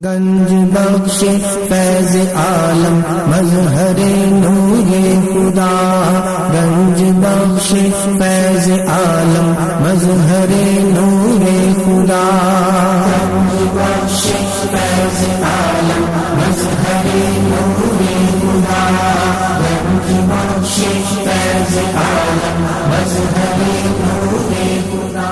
گنج بخش فیض عالم مظہر نور خدا، گنج بخش فیض عالم مظہر نور خدا، گنج بخش فیض عالم مظہر نور خدا، گنج بخش فیض عالم مظہر نور خدا۔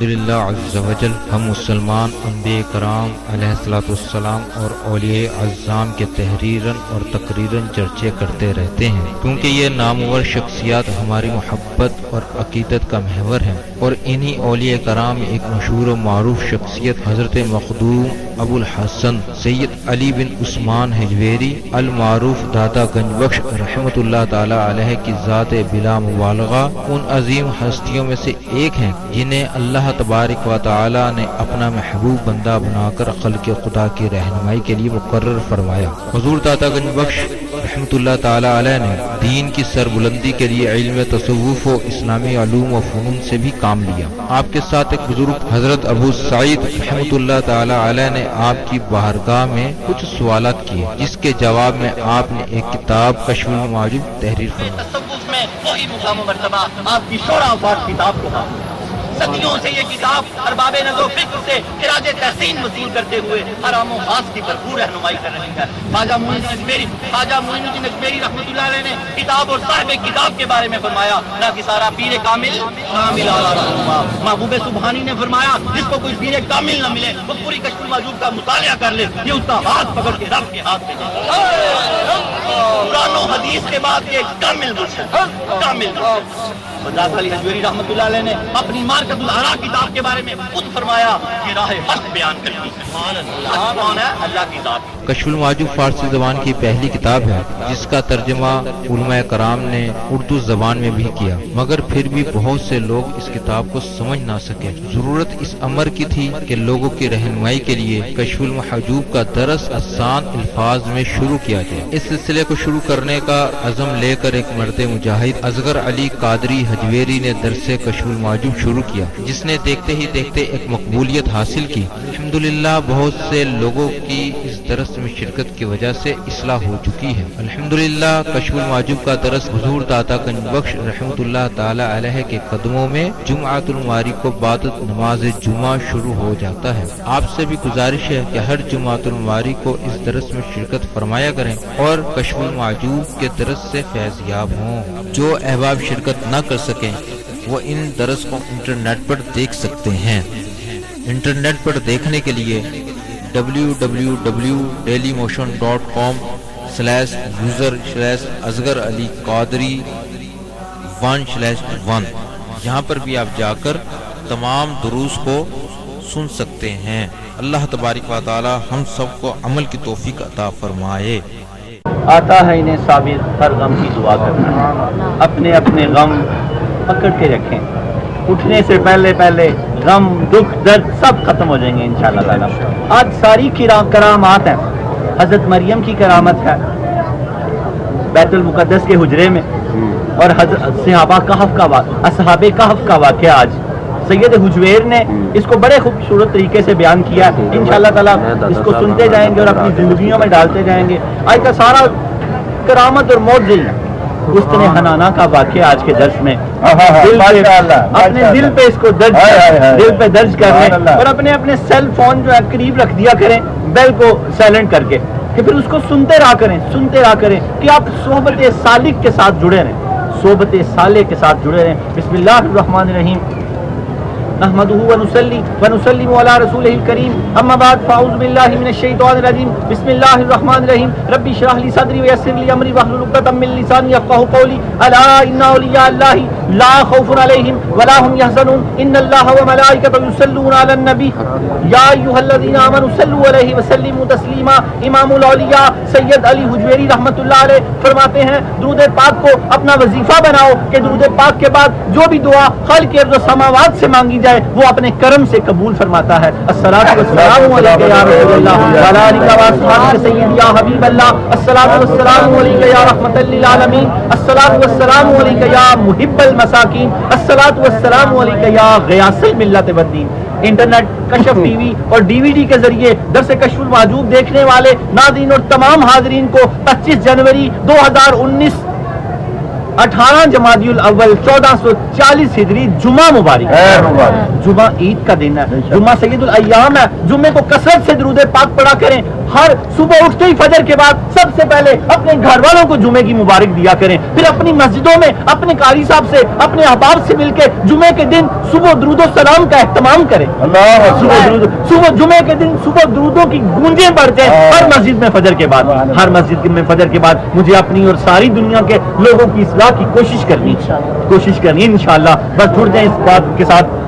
الحمدللہ عز و جل، ہم مسلمان انبیاء کرام علیہ الصلوۃ والسلام اور اولیاء اعظام کے تحریراً اور تقریراً چرچے کرتے رہتے ہیں، کیونکہ یہ نامور شخصیات ہماری محبت اور عقیدت کا محور ہیں، اور انہی اولیاء کرام میں ایک مشہور و معروف شخصیت حضرت مخدوم ابو الحسن سید علی بن عثمان حجویری المعروف داتا گنج بخش رحمۃ اللہ تعالی علیہ کی ذات بلا مبالغہ ان عظیم ہستیوں میں سے ایک ہیں جنہیں اللہ تبارک و تعالی نے اپنا محبوب بندہ بنا کر خلق خدا کی رہنمائی کے لیے مقرر فرمایا۔ حضور داتا گنج بخش رحمۃ اللہ تعالی علیہ نے دین کی سربلندی کے لیے علم تصوف و اسلامی علوم و فنون سے بھی کام لیا۔ آپ کے ساتھ ایک بزرگ حضرت ابو سعید رحمۃ اللہ تعالی علیہ نے آپ کی بارگاہ میں کچھ سوالات کیے، جس کے جواب میں آپ نے ایک کتاب کشف المعجوب تحریر فرمائی۔ تصوف میں وہی مقام و مرتبہ آپ کی شورا باد کتاب کو حاصل۔ صدیوں سے یہ کتاب ارباب نظر و فکر سے خراج تحسین وصول کرتے ہوئے حرام و خاص کی بھرپور رہنمائی کر رہی ہے۔ خواجہ معین الدین اجمیری رحمۃ اللہ علیہ نے کتاب اور صاحب کتاب کے بارے میں فرمایا، نہ کہ سارا پیر کامل اعلیٰ رہنما۔ محبوب سبحانی نے فرمایا، جس کو کوئی پیر کامل نہ ملے وہ پوری کشف المعجوب کا مطالعہ کر لے، یہ اس کا ہاتھ پکڑ کے رب کے ہاتھ میں قرآن و حدیث کے بعد یہ کامل مرشد علی حجویری رحمۃ اللہ علیہ نے اپنی مارکت الآراء کتاب کے بارے میں خود فرمایا کہ راہ حق بیان کرتی ہے۔ کون ہے؟ اللہ کی ذات۔ کشف المعجوب فارسی زبان کی پہلی کتاب ہے جس کا ترجمہ علماء کرام نے اردو زبان میں بھی کیا، مگر پھر بھی بہت سے لوگ اس کتاب کو سمجھ نہ سکے۔ ضرورت اس امر کی تھی کہ لوگوں کی رہنمائی کے لیے کشف المحجوب کا درس آسان الفاظ میں شروع کیا جائے۔ اس سلسلے کو شروع کرنے کا عزم لے کر ایک مرد مجاہد اصغر علی قادری حجویری نے درس کشف المعجوب شروع کیا، جس نے دیکھتے ہی دیکھتے ایک مقبولیت حاصل کی۔ الحمدللہ بہت سے لوگوں کی اس درس میں شرکت کی وجہ سے اصلاح ہو چکی ہے۔ الحمدللہ کشف المعجوب کا درس حضور داتا گنج بخش رحمۃ اللہ تعالی علیہ کے قدموں میں جمعۃ المواری کو بعد نماز جمعہ شروع ہو جاتا ہے۔ آپ سے بھی گزارش ہے کہ ہر جمعۃ المواری کو اس درس میں شرکت فرمایا کریں اور کشف المعجوب کے درس سے فیض یاب ہوں۔ جو احباب شرکت نہ کر سکیں وہ ان درس کو انٹرنیٹ پر دیکھ سکتے ہیں۔ انٹرنیٹ پر دیکھنے کے لیے www.dailymotion.com/user/asghar_ali_qadri1/1 یہاں پر بھی آپ جا کر تمام دروس کو سن سکتے ہیں۔ اللہ تبارک و تعالی ہم سب کو عمل کی توفیق عطا فرمائے۔ آتا ہے انہیں صابر ہر غم کی دعا کرنا، اپنے اپنے غم پکڑ کے رکھیں، اٹھنے سے پہلے غم دکھ درد سب ختم ہو جائیں گے انشاءاللہ تعالی۔ آج ساری کرامات ہیں۔ حضرت مریم کی کرامت ہے بیت المقدس کے حجرے میں، اور اصحاب کہف کا واقعہ آج سید حجویر نے اس کو بڑے خوبصورت طریقے سے بیان کیا۔ انشاءاللہ تعالی اس کو سنتے جائیں گے اور اپنی زندگیوں میں ڈالتے جائیں گے۔ آج کا سارا کرامت اور معجزہ گستن حنانہ کا واقعہ آج کے درس میں اپنے دل پہ اس کو درج کر لیں، اور اپنے سیل فون جو ہے قریب رکھ دیا کریں، بیل کو سائلنٹ کر کے، کہ پھر اس کو سنتے رہا کریں کہ آپ صحبت صالح کے ساتھ جڑے رہیں، بسم اللہ الرحمن الرحیم، نحمده ونسلم علی رسولہ الکریم، اما بعد فاعوذ باللہ من الشیطان الرجیم، بسم اللہ الرحمن الرحیم، رب اشرح لی صدری ویسر لی امری واحلل عقدۃ من لسانی یفقهوا قولی، الا ان اولیاء اللہ لا خوف علیہم ولا هم يحزنون، ان اللہ وملائکته یصلون علی النبی یا ایھا الذین آمنوا صلوا علیہ وسلموا تسلیما۔ امام الاولیاء سید علی حجویری رحمۃ اللہ علیہ فرماتے ہیں، درود پاک کو اپنا وظیفہ بناؤ کہ درود پاک کے بعد جو بھی دعا خالق ارض و سماوات سے مانگی جائے جائے وہ اپنے کرم سے قبول فرماتا ہے. الصلاۃ والسلام علیک یا رسول اللہ وعلی آلک و اصحابک سیدی یا حبیب اللہ. الصلاۃ والسلام علیک یا رحمۃ للعالمین. الصلاۃ والسلام علیک یا محب المساکین. الصلاۃ والسلام علیک یا غیاث الملت والدین. انٹرنیٹ، کشف ٹی وی اور ڈی وی ڈی کے ذریعے درس کشف المحجوب دیکھنے والے ناظرین اور تمام حاضرین کو 25 جنوری 2019 18 جمادی الاول 1440 ہجری جمعہ مبارک. جمعہ عید کا دن ہے، جمعہ سید الایام ہے. جمعے کو کثرت سے درود پاک پڑھا کریں. ہر صبح اٹھتے ہی فجر کے بعد سب سے پہلے اپنے گھر والوں کو جمعے کی مبارک دیا کریں. پھر اپنی مسجدوں میں اپنے قاری صاحب سے، اپنے احباب سے مل کے جمعے کے دن صبح درود و سلام کا اہتمام کریں. صبح جمعے کے دن صبح درودوں کی گونجیں بڑھ جائیں ہر مسجد میں فجر کے بعد. ہر مسجد میں فجر کے بعد مجھے اپنی اور ساری دنیا کے لوگوں کی اصلاح کی کوشش کرنی انشاءاللہ. بس جڑ جائیں اس بات کے ساتھ.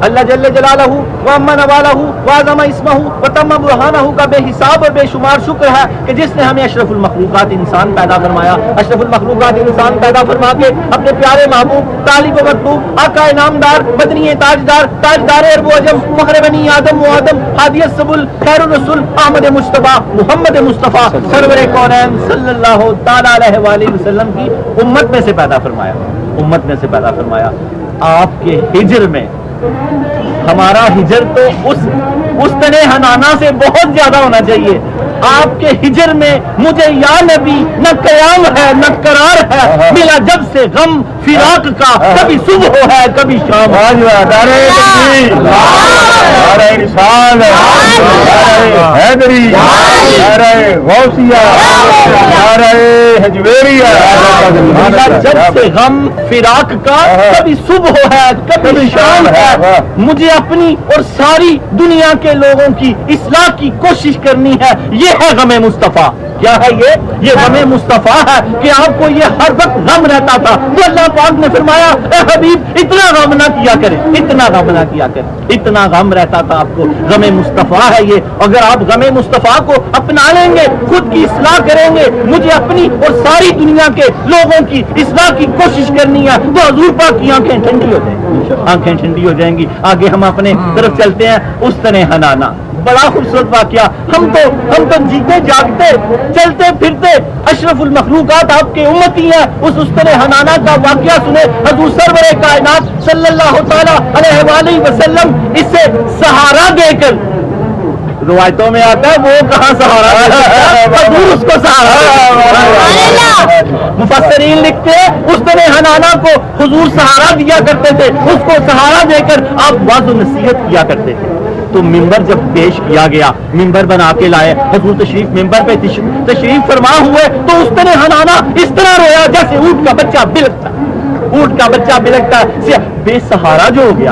اللہ جل جلالہ وعم نوالہ وعظم اسمہ وتم برہانہ کا بے حساب اور بے شمار شکر ہے کہ جس نے ہمیں اشرف المخلوقات انسان پیدا فرمایا. اشرف المخلوقات انسان پیدا فرما کے اپنے پیارے محبوب طالب و مطلوب آقا انعامدار مدنی تاجدار عرب و عجم فخر بنی آدم و آدم ہادی السبل خیر الرسول احمد مصطفیٰ محمد مصطفیٰ سرور کونین صلی اللہ تعالی علیہ وآلہ وسلم کی امت میں سے پیدا فرمایا. آپ کے ہجر میں ہمارا ہجر تو اس تنے حنانا سے بہت زیادہ ہونا چاہیے. آپ کے ہجر میں مجھے یا نبی نہ قیام ہے نہ قرار ہے. ملا جب سے غم فراق کا کبھی صبح ہے کبھی شام. جب سے غم فراق کا کبھی صبح ہے کبھی شام ہے. مجھے اپنی اور ساری دنیا کے لوگوں کی اصلاح کی کوشش کرنی ہے. یہ ہے غم مصطفیٰ. کیا ہے یہ غم مصطفیٰ ہے کہ آپ کو یہ ہر وقت غم رہتا تھا. تو اللہ پاک نے فرمایا اے حبیب اتنا غم نہ کیا کرے. اتنا غم رہتا تھا آپ کو. غم مصطفیٰ ہے یہ. اگر آپ غم مصطفیٰ کو اپنا لیں گے، خود کی اصلاح کریں گے، مجھے اپنی اور ساری دنیا کے لوگوں کی اصلاح کی کوشش کرنی ہے، تو حضور پاک کی آنکھیں ٹھنڈی ہو جائیں گی. آگے ہم اپنے طرف چلتے ہیں. اس طرح حنانا بڑا خوبصورت واقعہ. ہم تو جیتے جاگتے چلتے پھرتے اشرف المخلوقات آپ کے امتی ہیں. اس طرح حنانا کا واقعہ سنے. حضور سرور کائنات صلی اللہ تعالی علیہ وآلہ وسلم اس سے سہارا دے کر، روایتوں میں آتا ہے وہ کہاں سہارا حضور اس کو سہارا. مفسرین لکھتے ہیں اس طرح حنانا کو حضور سہارا دیا کرتے تھے. اس کو سہارا دے کر آپ واضح و نصیحت کیا کرتے تھے. تو ممبر جب پیش کیا گیا، ممبر بنا کے لائے، حضور تشریف ممبر پہ تشریف فرما ہوئے، تو اس طرح حنانا اس طرح رویا جیسے اونٹ کا بچہ بلکتا ہے. بے سہارا جو ہو گیا.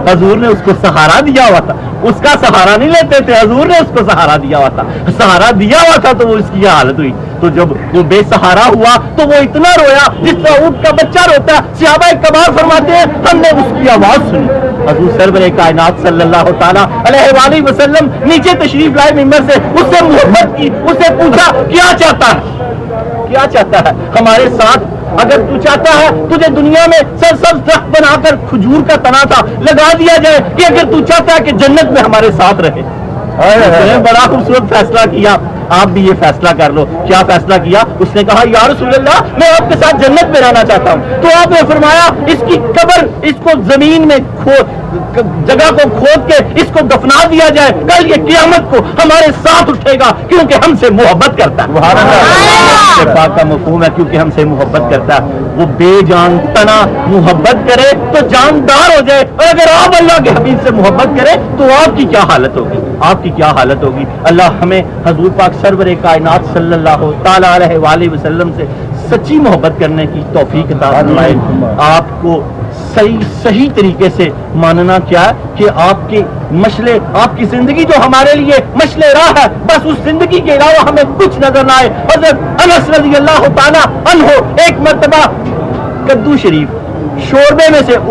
حضور نے اس کو سہارا دیا ہوا تھا. اس کا سہارا نہیں لیتے تھے، حضور نے اس کو سہارا دیا ہوا تھا تو وہ اس کی حالت ہوئی. تو جب وہ بے سہارا ہوا تو وہ اتنا رویا جس طرح اونٹ کا بچہ روتا ہے. صحابہ کبار فرماتے ہیں ہم نے اس کی آواز سنی. حضور سرور کائنات صلی اللہ تعالی علیہ وآلہ وسلم نیچے تشریف لائے ممبر سے، اس سے محبت کی، اس سے پوچھا کیا چاہتا ہے ہمارے ساتھ. اگر تو چاہتا ہے تجھے دنیا میں سرسبز درخت بنا کر کھجور کا تنا تھا لگا دیا جائے، کہ اگر تو چاہتا ہے کہ جنت میں ہمارے ساتھ رہے. بڑا خوبصورت فیصلہ کیا. آپ بھی یہ فیصلہ کر لو. کیا فیصلہ کیا؟ اس نے کہا یا رسول اللہ میں آپ کے ساتھ جنت میں رہنا چاہتا ہوں. تو آپ نے فرمایا اس کی قبر، اس کو زمین میں جگہ کو کھود کے اس کو دفنا دیا جائے، کل یہ قیامت کو ہمارے ساتھ اٹھے گا کیونکہ ہم سے محبت کرتا ہے. پاک کا مفہوم ہے کیونکہ ہم سے محبت کرتا ہے. وہ بے جان تنا محبت کرے تو جاندار ہو جائے، اور اگر آپ اللہ کے حبیب سے محبت کرے تو آپ کی کیا حالت ہوگی. اللہ ہمیں حضور پاک سرور کائنات صلی اللہ تعالی علیہ وآلہ وسلم سے سچی محبت کرنے کی توفیق عطا فرمائے. آپ کو صحیح طریقے سے ماننا کیا ہے کہ آپ کے مشلے، آپ کی زندگی جو ہمارے لیے مشلے راہ ہے، بس اس زندگی کے علاوہ ہمیں کچھ نظر نہ آئے. حضرت انس رضی اللہ تعالی عنہ ایک مرتبہ کدو شریف شوربے میں سے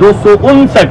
259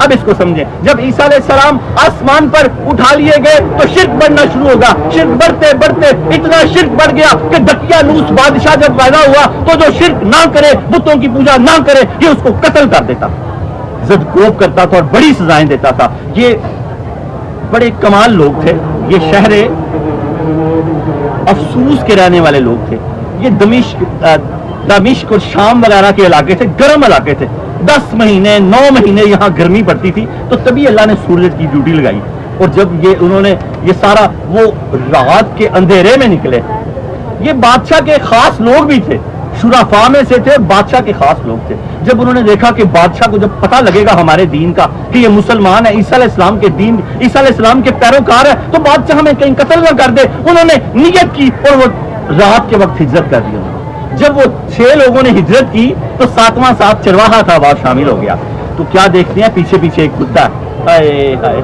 اب اس کو سمجھیں، جب عیسیٰ علیہ السلام آسمان پر اٹھا لیے گئے تو شرک بڑھنا شروع ہوگا، شرک بڑھتے بڑھتے اتنا شرک بڑھ گیا کہ دقیانوس بادشاہ جب پیدا ہوا تو جو شرک نہ کرے، بتوں کی پوجا نہ کرے، یہ اس کو قتل کر دیتا، زدکوب کرتا تھا اور بڑی سزائیں دیتا تھا۔ یہ بڑے کمال لوگ تھے، یہ شہر افسوس کے رہنے والے لوگ تھے، یہ دمشق اور شام وغیرہ کے علاقے تھے، گرم علاقے تھے، 10 مہینے 9 مہینے یہاں گرمی پڑتی تھی، تو تبھی اللہ نے سورج کی ڈیوٹی لگائی، اور جب انہوں نے یہ سارا وہ رات کے اندھیرے میں نکلے، یہ بادشاہ کے خاص لوگ بھی تھے، شرفاء میں سے تھے، بادشاہ کے خاص لوگ تھے۔ جب انہوں نے دیکھا کہ بادشاہ کو جب پتہ لگے گا ہمارے دین کا کہ یہ مسلمان ہے، عیسیٰ علیہ السلام کے دین، عیسیٰ علیہ السلام کے پیروکار ہے، تو بادشاہ ہمیں کہیں قتل نہ کر دے، انہوں نے نیت کی اور وہ رات کے وقت ہجرت کر دی۔ جب وہ 6 لوگوں نے ہجرت کی تو 7واں ساتھ چرواہا تھا، بعد شامل ہو گیا۔ تو کیا دیکھتے ہیں، پیچھے پیچھے ایک کتا ہے۔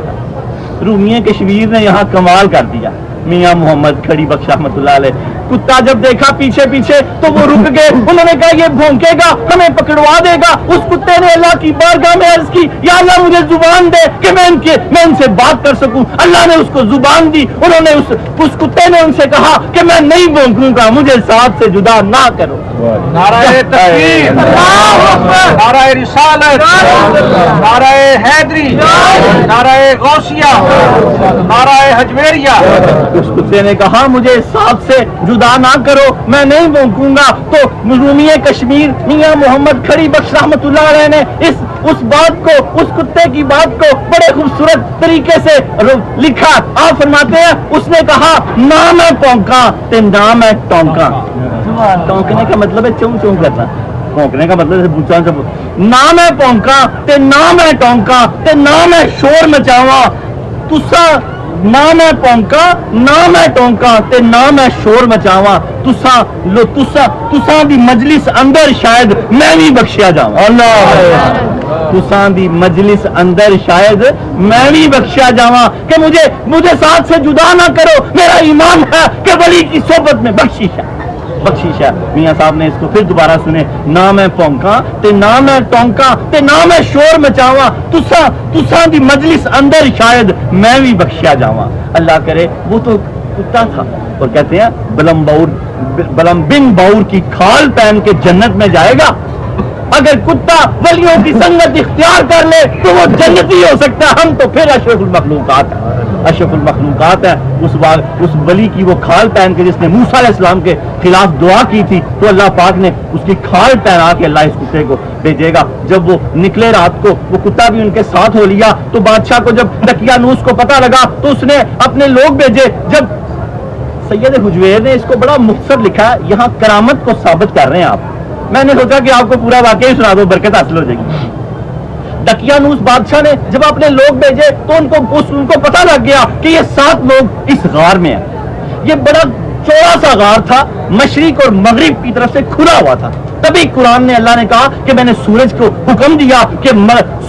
رومیہ کشمیر نے یہاں کمال کر دیا، میاں محمد کھڑی بخش رحمۃ اللہ علیہ، کتا جب دیکھا پیچھے پیچھے تو وہ رک گئے، انہوں نے کہا یہ بھونکے گا ہمیں پکڑوا دے گا۔ اس کتے نے اللہ کی بارگاہ میں عرض کی، یا اللہ مجھے زبان دے کہ میں ان سے بات کر سکوں۔ اللہ نے اس کو زبان دی، انہوں نے اس کتے نے ان سے کہا کہ میں نہیں بھونکوں گا، مجھے ساتھ سے جدا نہ کرو۔ نعرہ تکبیر، نعرہ رسالت، نعرہ حیدری، نعرہ غوثیہ، نعرہ حجویریہ۔ اس کتے نے کہا مجھے ساتھ سے جدا نہ کرو، میں نہیں بھونکوں گا۔ تو رومیہ کشمیر میاں محمد کھڑی بخش رحمۃ اللہ علیہ نے اس بات کو، اس کتے کی بات کو بڑے خوبصورت طریقے سے لکھا۔ آپ فرماتے ہیں اس نے کہا نہ میں پونکا تے نہ میں ٹونکا۔ ٹونکنے کا مطلب ہے چون چون کرنا، پونکنے کا مطلب ہے نہ میں پونکا تے نہ میں ٹونکا تے نہ میں شور مچاواں، تسا نہ میں پونکا نہ میں ٹونکا تے نہ میں شور مچاواں، تساں دی مجلس اندر شاید میں بھی بخشیا جاواں۔ اللہ، تساں دی مجلس اندر شاید میں بھی بخشیا جاواں کہ مجھے ساتھ سے جدا نہ کرو، میرا ایمان ہے کہ ولی کی صحبت میں بخشش ہے۔ میاں صاحب نے اس کو پھر دوبارہ سنے، نہ میں پونکا تے نہ میں ٹونکا تے نہ میں شور مچاواں، تساں دی مجلس اندر شاید میں بھی بخشیا جاواں۔ اللہ کرے وہ تو کتا تھا، اور کہتے ہیں بلم بن باور کی کھال پہن کے جنت میں جائے گا۔ اگر کتا ولیوں کی سنگت اختیار کر لے تو وہ جنتی ہو سکتا ہے، ہم تو پھر اشرف المخلوقات ہیں، اشرف المخلوقات ہیں۔ اس ولی کی وہ کھال پہن کے جس نے موسیٰ علیہ السلام کے خلاف دعا کی تھی، تو اللہ پاک نے اس کی کھال پہنا کے اللہ اس کتے کو بھیجے گا۔ جب وہ نکلے رات کو، وہ کتا بھی ان کے ساتھ ہو لیا، تو بادشاہ کو جب دقیانوس کو پتہ لگا تو اس نے اپنے لوگ بھیجے۔ جب سید حجویر نے اس کو بڑا مختصر لکھا ہے، یہاں کرامت کو ثابت کر رہے ہیں آپ، میں نے سوچا کہ آپ کو پورا واقعہ ہی سنا دو، برکت حاصل ہو جائے گی۔ دقیانوس بادشاہ نے جب اپنے لوگ بھیجے تو ان کو پتہ لگ گیا کہ یہ 7 لوگ اس غار میں ہیں۔ یہ بڑا چوڑا سا غار تھا، مشرق اور مغرب کی طرف سے کھلا ہوا تھا۔ تبھی قرآن نے، اللہ نے کہا کہ میں نے سورج کو حکم دیا کہ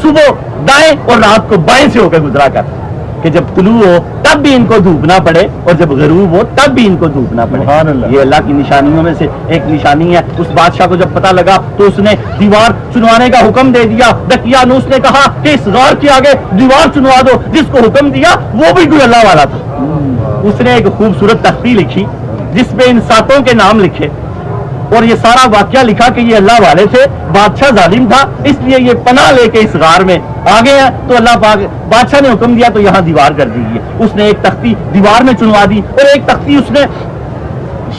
صبح دائیں اور رات کو بائیں سے ہو کے گزرا کر، کہ جب طلوع ہو تب بھی ان کو دھوپ نہ پڑے اور جب غروب ہو تب بھی ان کو دھوپ نہ پڑے۔ یہ اللہ کی نشانیوں میں سے ایک نشانی ہے۔ اس بادشاہ کو جب پتہ لگا تو اس نے دیوار چنوانے کا حکم دے دیا۔ دقیانوس نے کہا کہ اس غار کے آگے دیوار چنوا دو، جس کو حکم دیا وہ بھی کوئی اللہ والا تھا۔ اس نے ایک خوبصورت تختی لکھی جس پہ ان 7 کے نام لکھے، اور یہ سارا واقعہ لکھا کہ یہ اللہ والے تھے، بادشاہ ظالم تھا، اس لیے یہ پناہ لے کے اس غار میں آ گئے ہیں۔ تو اللہ پاک بادشاہ نے حکم دیا تو یہاں دیوار کر دیجیے۔ اس نے ایک تختی دیوار میں چنوا دی اور ایک تختی اس نے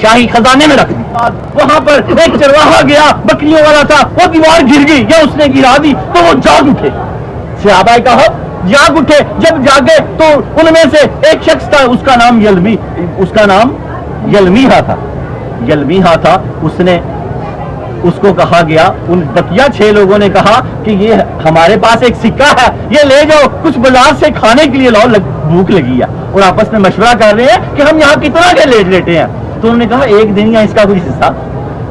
شاہی خزانے میں رکھ دی۔ وہاں پر ایک چرواہا گیا، بکریوں والا تھا، وہ دیوار گر گئی یا اس نے گرا دی تو وہ جاگ اٹھے، صحابہ کہا جاگ اٹھے۔ جب جاگے تو ان میں سے ایک شخص تھا، اس کا نام یلمیہا تھا۔ اس کو کہا گیا، ان بقیہ 6 لوگوں نے کہا کہ یہ ہمارے پاس ایک سکہ ہے، یہ لے جاؤ، کچھ بازار سے کھانے کے لیے لاؤ، بھوک لگی ہے۔ اور آپس میں مشورہ کر رہے ہیں کہ ہم یہاں کتنا کے لیٹے ہیں۔ تو انہوں نے کہا ایک دن یا اس کا کوئی حصہ۔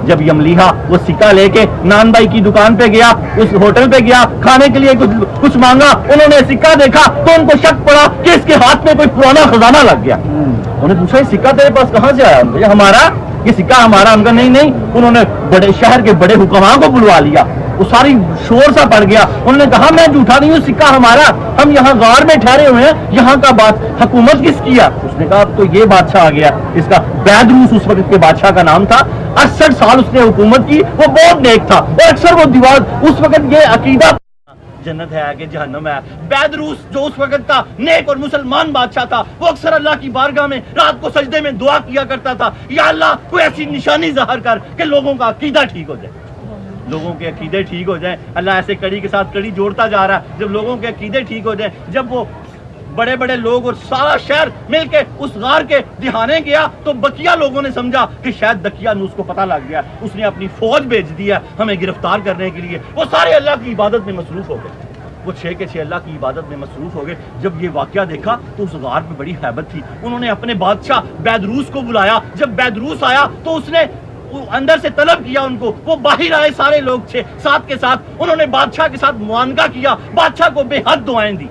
جب یملیحا وہ سکہ لے کے نان بھائی کی دکان پہ گیا، اس ہوٹل پہ گیا، کھانے کے لیے کچھ مانگا، انہوں نے سکہ دیکھا تو ان کو شک پڑا کہ اس کے ہاتھ میں کوئی پرانا خزانہ لگ گیا۔ انہوں نے پوچھا یہ سکہ تیرے پاس کہاں سے آیا؟ ہمارا یہ سکہ ہمارا۔ ان کا نہیں، انہوں نے شہر کے بڑے حکماں کو بلوا لیا، وہ ساری شور سا پڑ گیا. انہوں نے کہا میں جھوٹا نہیں ہوں, سکہ ہمارا, ہم یہاں غار میں ٹھہرے ہوئے ہیں, یہاں کا بات حکومت کس کی ہے؟ اس نے کہا اب تو یہ بادشاہ آ گیا, اس کا بیدروس اس وقت کے بادشاہ کا نام تھا, 68 سال اس نے حکومت کی, وہ بہت نیک تھا, اور اکثر وہ دیوار اس وقت یہ عقیدہ جنت ہے کہ جہنم ہے. بیدروس جو اس وقت کا نیک اور مسلمان بادشاہ تھا, وہ اکثر اللہ کی بارگاہ میں رات کو سجدے میں دعا کیا کرتا تھا, یا اللہ کوئی ایسی نشانی ظاہر کر کہ لوگوں کا عقیدہ ٹھیک ہو جائے, لوگوں کے عقیدے ٹھیک ہو جائیں. اللہ ایسے کڑی کے ساتھ کڑی جوڑتا جا رہا ہے. جب لوگوں کے عقیدے ٹھیک ہو جائیں, جب وہ بڑے بڑے لوگ اور سارا شہر مل کے اس غار کے دہانے گیا, تو بقیہ لوگوں نے سمجھا کہ شاید دقیانوس کو پتہ لگ گیا, اس نے اپنی فوج بھیج دی ہے ہمیں گرفتار کرنے کے لیے. وہ سارے اللہ کی عبادت میں مصروف ہو گئے, وہ 6 کے 6 اللہ کی عبادت میں مصروف ہو گئے. جب یہ واقعہ دیکھا تو اس غار میں بڑی ہیبت تھی. انہوں نے اپنے بادشاہ بیدروس کو بلایا. جب بیدروس آیا تو اس نے اندر سے طلب کیا ان کو, وہ باہر آئے سارے لوگ 7 کے ساتھ. انہوں نے بادشاہ کے ساتھ معانقہ کیا, بادشاہ کو بے حد دعائیں دی,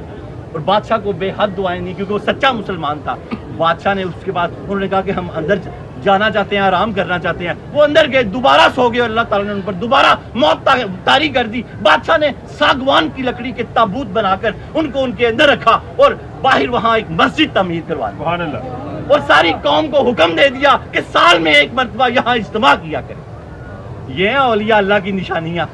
اور بادشاہ کو بے حد دعائیں دی کیونکہ وہ سچا مسلمان تھا. بادشاہ نے اس کے بعد انہوں نے کہا کہ ہم اندر جانا چاہتے ہیں, آرام کرنا چاہتے ہیں. وہ اندر گئے, دوبارہ سو گئے, اور اللہ تعالیٰ نے ان پر دوبارہ موت طاری کر دی. بادشاہ نے ساگوان کی لکڑی کے تابوت بنا کر ان کو ان کے اندر رکھا, اور باہر وہاں ایک مسجد تعمیر کروا دی. سبحان اللہ. اور ساری قوم کو حکم دے دیا کہ سال میں 1 مرتبہ یہاں اجتماع کیا کرے. یہ ہیں اولیاء اللہ کی نشانیاں.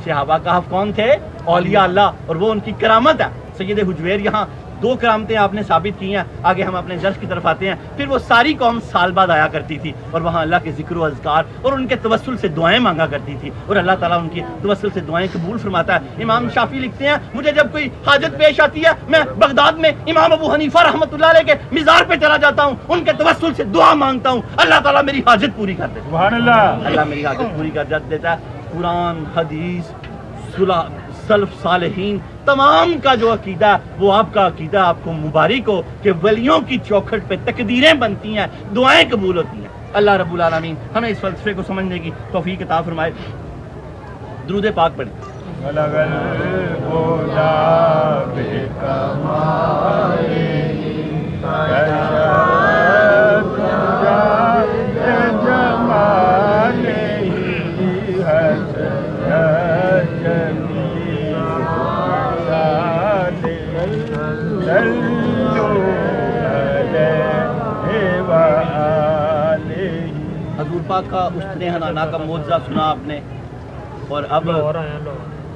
صحابہ کہف کون تھے؟ اولیاء اللہ, اور وہ ان کی کرامت ہے. سید حجویر یہاں 2 کرامتیں آپ نے ثابت کی ہیں. آگے ہم اپنے درس کی طرف آتے ہیں. پھر وہ ساری قوم سال بعد آیا کرتی تھی, اور وہاں اللہ کے ذکر و اذکار اور ان کے توسل سے دعائیں مانگا کرتی تھی, اور اللہ تعالیٰ ان کی توسل سے دعائیں قبول فرماتا ہے. امام شافعی لکھتے ہیں مجھے جب کوئی حاجت پیش آتی ہے, میں بغداد میں امام ابو حنیفہ رحمۃ اللہ علیہ کے مزار پہ چلا جاتا ہوں, ان کے توسل سے دعا مانگتا ہوں, اللہ تعالیٰ میری حاجت پوری کر دیتا ہے. سبحان اللہ. اللہ میری حاجت پوری کر دیتا ہے. قرآن, حدیث, سلف صالحین تمام کا جو عقیدہ ہے وہ آپ کا عقیدہ آپ کو مبارک ہو کہ ولیوں کی چوکھٹ پہ تقدیریں بنتی ہیں, دعائیں قبول ہوتی ہیں. اللہ رب العالمین ہمیں اس فلسفے کو سمجھنے کی توفیق عطا فرمائے. درود پاک پڑھیں. حضور پاک کا استن حنانا کا معجزہ سنا آپ نے, اور اب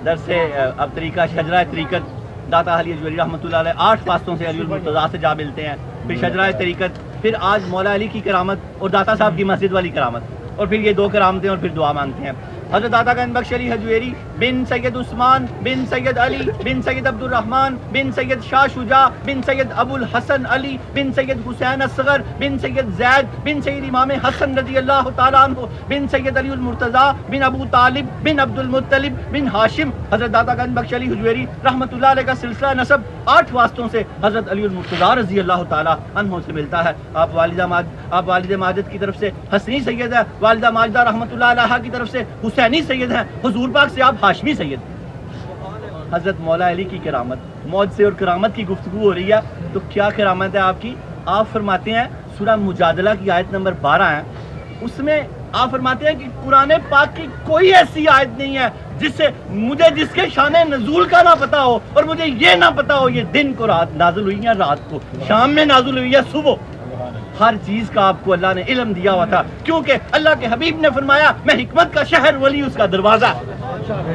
درس اب طریقہ شجرہ طریقت داتا علی اجویری رحمۃ اللہ علیہ 8 فاستوں سے علی المرتضیٰ سے جا ملتے ہیں. پھر شجرہ طریقت, پھر آج مولا علی کی کرامت اور داتا صاحب کی مسجد والی کرامت, اور پھر یہ 2 کرامتیں, اور پھر دعا مانگتے ہیں. حضرت داتا گنج بخش علی حجویری بن سید عثمان بن سید علی بن سید عبد الرحمن بن سید شاہ شجاع بن سید ابو الحسن علی بن سید حسین اصغر بن سید زید بن سید امام حسن رضی اللہ تعالیٰ عنہ بن سید علی المرتضیٰ بن ابو طالب بن عبد المطلب بن ہاشم. حضرت داتا گنج بخش علی حجویری رحمۃ اللہ علیہ کا سلسلہ نسب 8 واسطوں سے حضرت علی المرتضیٰ رضی اللہ تعالیٰ عنہ سے ملتا ہے. آپ والد ماجد کی طرف سے حسنی سید ہے, والدہ ماجدہ رحمۃ اللہ علیہ کی طرف سے حسینی سید ہیں, حضور پاک سے آپ ہاشمی سید ہیں. حضرت مولا علی کی کرامت, معجزے اور کرامت کی گفتگو ہو رہی ہے, تو کیا کرامت ہے آپ کی؟ آپ فرماتے ہیں سورہ مجادلہ کی آیت نمبر 12 ہے, اس میں آپ فرماتے ہیں کہ قرآن پاک کی کوئی ایسی آیت نہیں ہے جس کے شان نزول کا نہ پتا ہو, اور مجھے یہ نہ پتا ہو یہ دن کو رات نازل ہوئی ہے, رات کو شام میں نازل ہوئی ہے, صبح. ہر چیز کا آپ کو اللہ نے علم دیا ہوا تھا, کیونکہ اللہ کے حبیب نے فرمایا میں حکمت کا شہر, ولی اس کا دروازہ,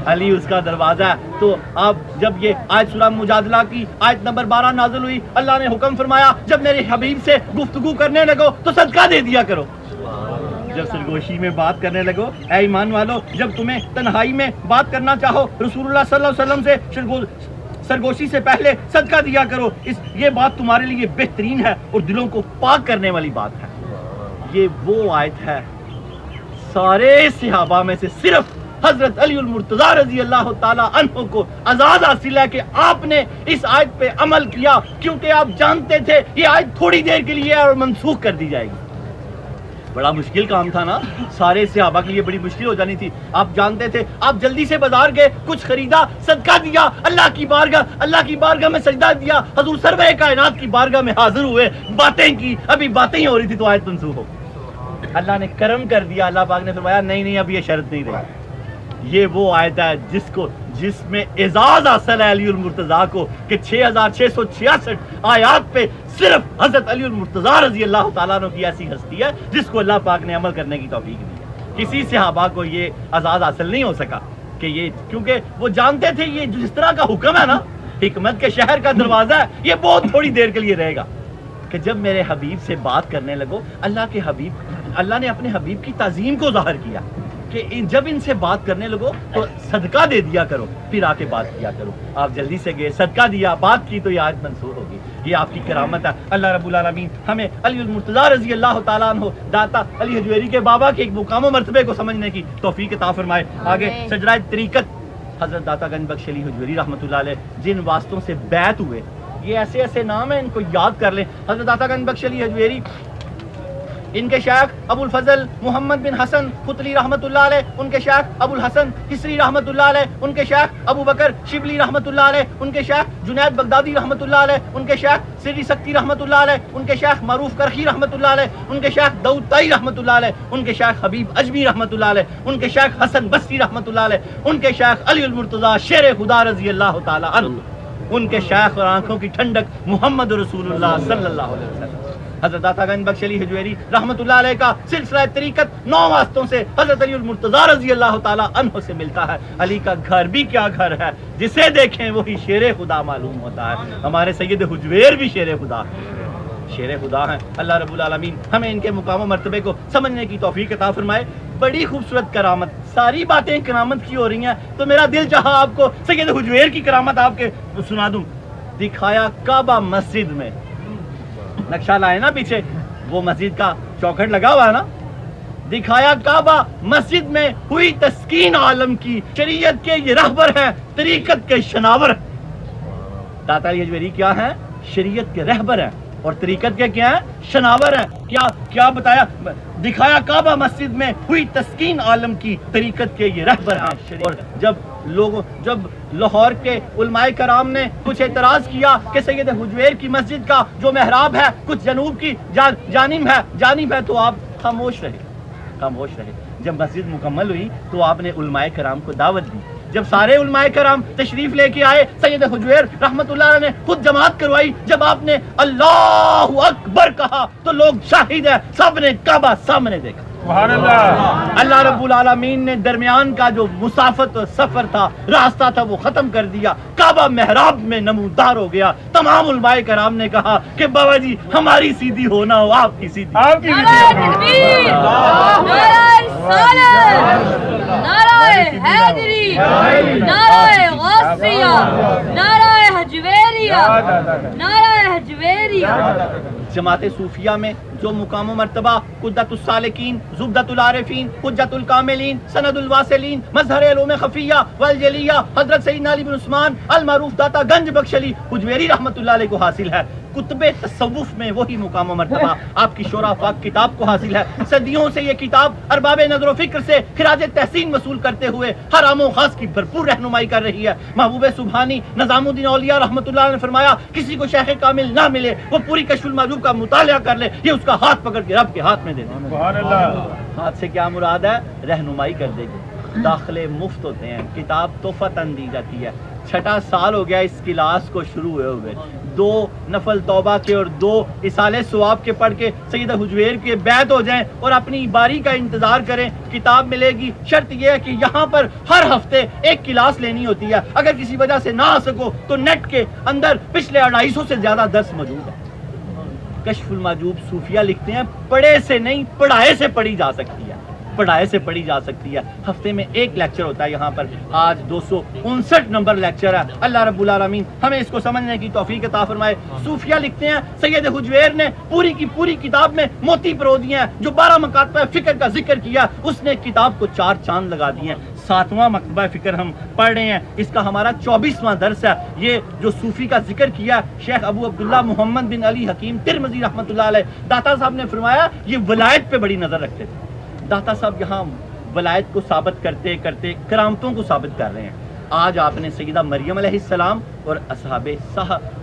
علی اس کا دروازہ ہے. تو آپ جب یہ آیت سورہ مجادلہ کی آیت نمبر 12 نازل ہوئی, اللہ نے حکم فرمایا جب میرے حبیب سے گفتگو کرنے لگو تو صدقہ دے دیا کرو. جب سرگوشی میں بات کرنے لگو, اے ایمان والو, جب تمہیں تنہائی میں بات کرنا چاہو رسول اللہ صلی اللہ علیہ وسلم سے سرگوشی سے پہلے صدقہ دیا کرو. یہ بات تمہارے لیے بہترین ہے اور دلوں کو پاک کرنے والی بات ہے. یہ وہ آیت ہے سارے صحابہ میں سے صرف حضرت علی المرتضیٰ رضی اللہ تعالیٰ عنہ کو آزاد حاصل ہے کہ آپ نے اس آیت پہ عمل کیا, کیونکہ آپ جانتے تھے یہ آیت تھوڑی دیر کے لیے اور منسوخ کر دی جائے گی. بڑا مشکل کام تھا نا, سارے صحابہ کے لیے بڑی مشکل ہو جانی تھی. آپ جانتے تھے, آپ جلدی سے بازار گئے, کچھ خریدا, صدقہ دیا, اللہ کی بارگاہ میں سجدہ دیا, حضور سرور کائنات کی بارگاہ میں حاضر ہوئے, باتیں کی, ابھی باتیں ہی ہو رہی تھی تو آیت منسوخ ہو. اللہ نے کرم کر دیا, اللہ پاک نے فرمایا نہیں اب یہ شرط نہیں رہی, یہ وہ آیت ہے جس میں اعزاز حاصل ہے علی المرتضیٰ کو کہ 6666 آیات پہ صرف حضرت علی المرتضیٰ رضی اللہ تعالیٰ عنہ کی ایسی ہستی ہے جس کو اللہ پاک نے عمل کرنے کی توفیق دی ہے. کسی صحابہ کو یہ اعزاز حاصل نہیں ہو سکا کہ یہ، کیونکہ وہ جانتے تھے یہ جس طرح کا حکم ہے نا، حکمت کے شہر کا دروازہ ہے، یہ بہت تھوڑی دیر کے لیے رہے گا. کہ جب میرے حبیب سے بات کرنے لگو، اللہ نے اپنے حبیب کی تعظیم کو ظاہر کیا کہ جب ان سے بات کرنے لگو تو صدقہ دے دیا کرو، پھر آ کے بات کیا کرو. آپ جلدی سے گئے، صدقہ دیا، بات کی تو یہ آیت منسوخ ہوگی. یہ آپ کی کرامت ہے. اللہ رب العالمین ہمیں علی المرتضیٰ رضی اللہ تعالیٰ عنہ داتا علی حجویری کے بابا کے ایک مقام و مرتبے کو سمجھنے کی توفیق عطا فرمائے. آگے شجرہ طریقت حضرت داتا گنج بخش علی حجویری رحمۃ اللہ علیہ جن واسطوں سے بیعت ہوئے، یہ ایسے ایسے نام ہیں، ان کو یاد کر لیں. حضرت داتا گنج بخش علی حجویری، ان کے شیخ ابو الفضل محمد بن حسن قطلی رحمۃ اللہ علیہ، ان کے شیخ ابو الحسن حسری رحمۃ اللہ علیہ، ان کے شیخ ابو بکر شبلی رحمۃ اللہ علیہ، ان کے شیخ جنید بغدادی رحمۃ اللہ علیہ، ان کے شیخ سری سکتی رحمۃ اللہ علیہ، ان کے شیخ معروف کرخی رحمۃ اللہ علیہ، ان کے شیخ داؤد طائی رحمۃ اللہ علیہ، ان کے شیخ حبیب اجمی رحمۃ اللہ علیہ، ان کے شیخ حسن بصری رحمۃ اللہ علیہ، ان کے شیخ علی المرتضیٰ شیر خدا رضی اللہ تعالی عنہ، ان کے شیخ اور آنکھوں کی ٹھنڈک محمد رسول اللہ صلی اللہ علیہ وسلم. حضرت داتا گنج بخش علی حجویری رحمۃ اللہ علیہ کا سلسلہ طریقت 9 واسطوں سے حضرت علی المرتضیٰ رضی اللہ تعالی عنہ سے ملتا ہے. علی کا گھر بھی کیا گھر ہے، جسے دیکھیں وہی شیر خدا معلوم ہوتا ہے. ہمارے سید حجویر بھی شیر خدا ہیں. اللہ رب العالمین ہمیں ان کے مقام و مرتبے کو سمجھنے کی توفیق عطا فرمائے. بڑی خوبصورت کرامت، ساری باتیں کرامت کی ہو رہی ہیں تو میرا دل چاہا آپ کو سید حجویر کی کرامت آپ کے سنا دوں. دکھایا کعبہ مسجد میں، نقشہ لائے نا پیچھے، وہ مسجد کا چوکھٹ لگا ہوا ہے نا. دکھایا کعبہ مسجد میں ہوئی تسکین عالم کی، شریعت کے یہ رہبر ہیں، طریقت کے شناور. داتا علی حجویری کیا ہیں؟ شریعت کے رہبر ہیں اور طریقت کے کیا ہیں؟ شناور ہیں. کیا بتایا؟ دکھایا کعبہ مسجد میں ہوئی تسکین عالم کی، طریقت کے یہ رہبر ہیں. اور جب لاہور کے علماء کرام نے کچھ اعتراض کیا کہ سید حجویر کی مسجد کا جو محراب ہے کچھ جنوب کی جانب ہے تو آپ خاموش رہے. جب مسجد مکمل ہوئی تو آپ نے علماء کرام کو دعوت دی. جب سارے علماء کرام تشریف لے کے آئے، سید حجویر رحمت اللہ علیہ نے خود جماعت کروائی. جب آپ نے اللہ اکبر کہا تو لوگ شاہد ہیں، سب نے کعبہ سامنے دیکھا. سبحان اللہ. اللہ رب العالمین نے درمیان کا جو مسافت سفر تھا، راستہ تھا، وہ ختم کر دیا. کعبہ محراب میں نمودار ہو گیا. تمام علماء کرام نے کہا کہ بابا جی ہماری سیدھی ہونا ہو، آپ کی سیدھی. جماعت صوفیہ میں جو مقام و مرتبہ قدۃ السالکین، زبدۃ العارفین، حجۃ الکاملین، سند الواصلین، مظہر علوم خفیہ والجلیہ حضرت سیدنا علی بن عثمان المعروف داتا گنج بخش علی حجویری رحمۃ اللہ علیہ کو حاصل ہے. کتب تصوف میں وہی مقام و مرتبہ آپ کی شورا پاک کتاب کو حاصل ہے. صدیوں سے یہ کتاب ارباب نظر و فکر سے خراج تحسین وصول کرتے ہوئے ہر عام و خاص کی بھرپور رہنمائی کر رہی ہے. محبوب سبحانی نظام الدین اولیاء رحمۃ اللہ نے فرمایا کسی کو شیخ کامل نہ ملے وہ پوری کشف المعجوب کا مطالعہ کر لے، یہ اس کا ہاتھ پکڑ کے رب کے ہاتھ میں دے دے. سبحان اللہ. ہاتھ سے کیا مراد ہے؟ رہنمائی کر دے گی. داخلے مفت ہوتے ہیں، کتاب تحفتاً دی جاتی ہے. 6 سال ہو گیا اس کلاس کو شروع ہوئے 2 نفل توبہ کے اور 2 اصالہ ثواب کے پڑھ کے سید حجویر کے بیعت ہو جائیں اور اپنی باری کا انتظار کریں. کتاب ملے گی. شرط یہ ہے کہ یہاں پر ہر ہفتے ایک کلاس لینی ہوتی ہے. اگر کسی وجہ سے نہ آ سکو تو نیٹ کے اندر پچھلے 250 سے زیادہ درس موجود ہے. کشف المعجوب صوفیہ لکھتے ہیں پڑھے سے نہیں پڑھائے سے پڑھی جا سکتی ہے. ہفتے میں ایک لیکچر ہوتا ہے. یہاں پر آج 259 نمبر لیکچر ہے. اللہ رب العالمین ہمیں اس کو سمجھنے کی توفیق عطا فرمائے. صوفیہ لکھتے ہیں سید حجویر نے پوری کی پوری کتاب میں موتی پرو دیے ہیں. جو 12 مکاتبہ فکر کا ذکر کیا اس نے کتاب کو 4 چاند لگا دیے ہیں. 7واں مکتبہ فکر ہم پڑھ رہے ہیں. اس کا ہمارا 24واں درس ہے. یہ جو صوفی کا ذکر کیا شیخ ابو عبداللہ محمد بن علی حکیم ترمذی رحمۃ اللہ علیہ. داتا صاحب نے فرمایا یہ ولایت پہ بڑی نظر رکھتے تھے. داتا صاحب یہاں ولایت کو ثابت کرتے کرتے کرامتوں کو ثابت کر رہے ہیں. آج آپ نے سیدہ مریم علیہ السلام اور اصحاب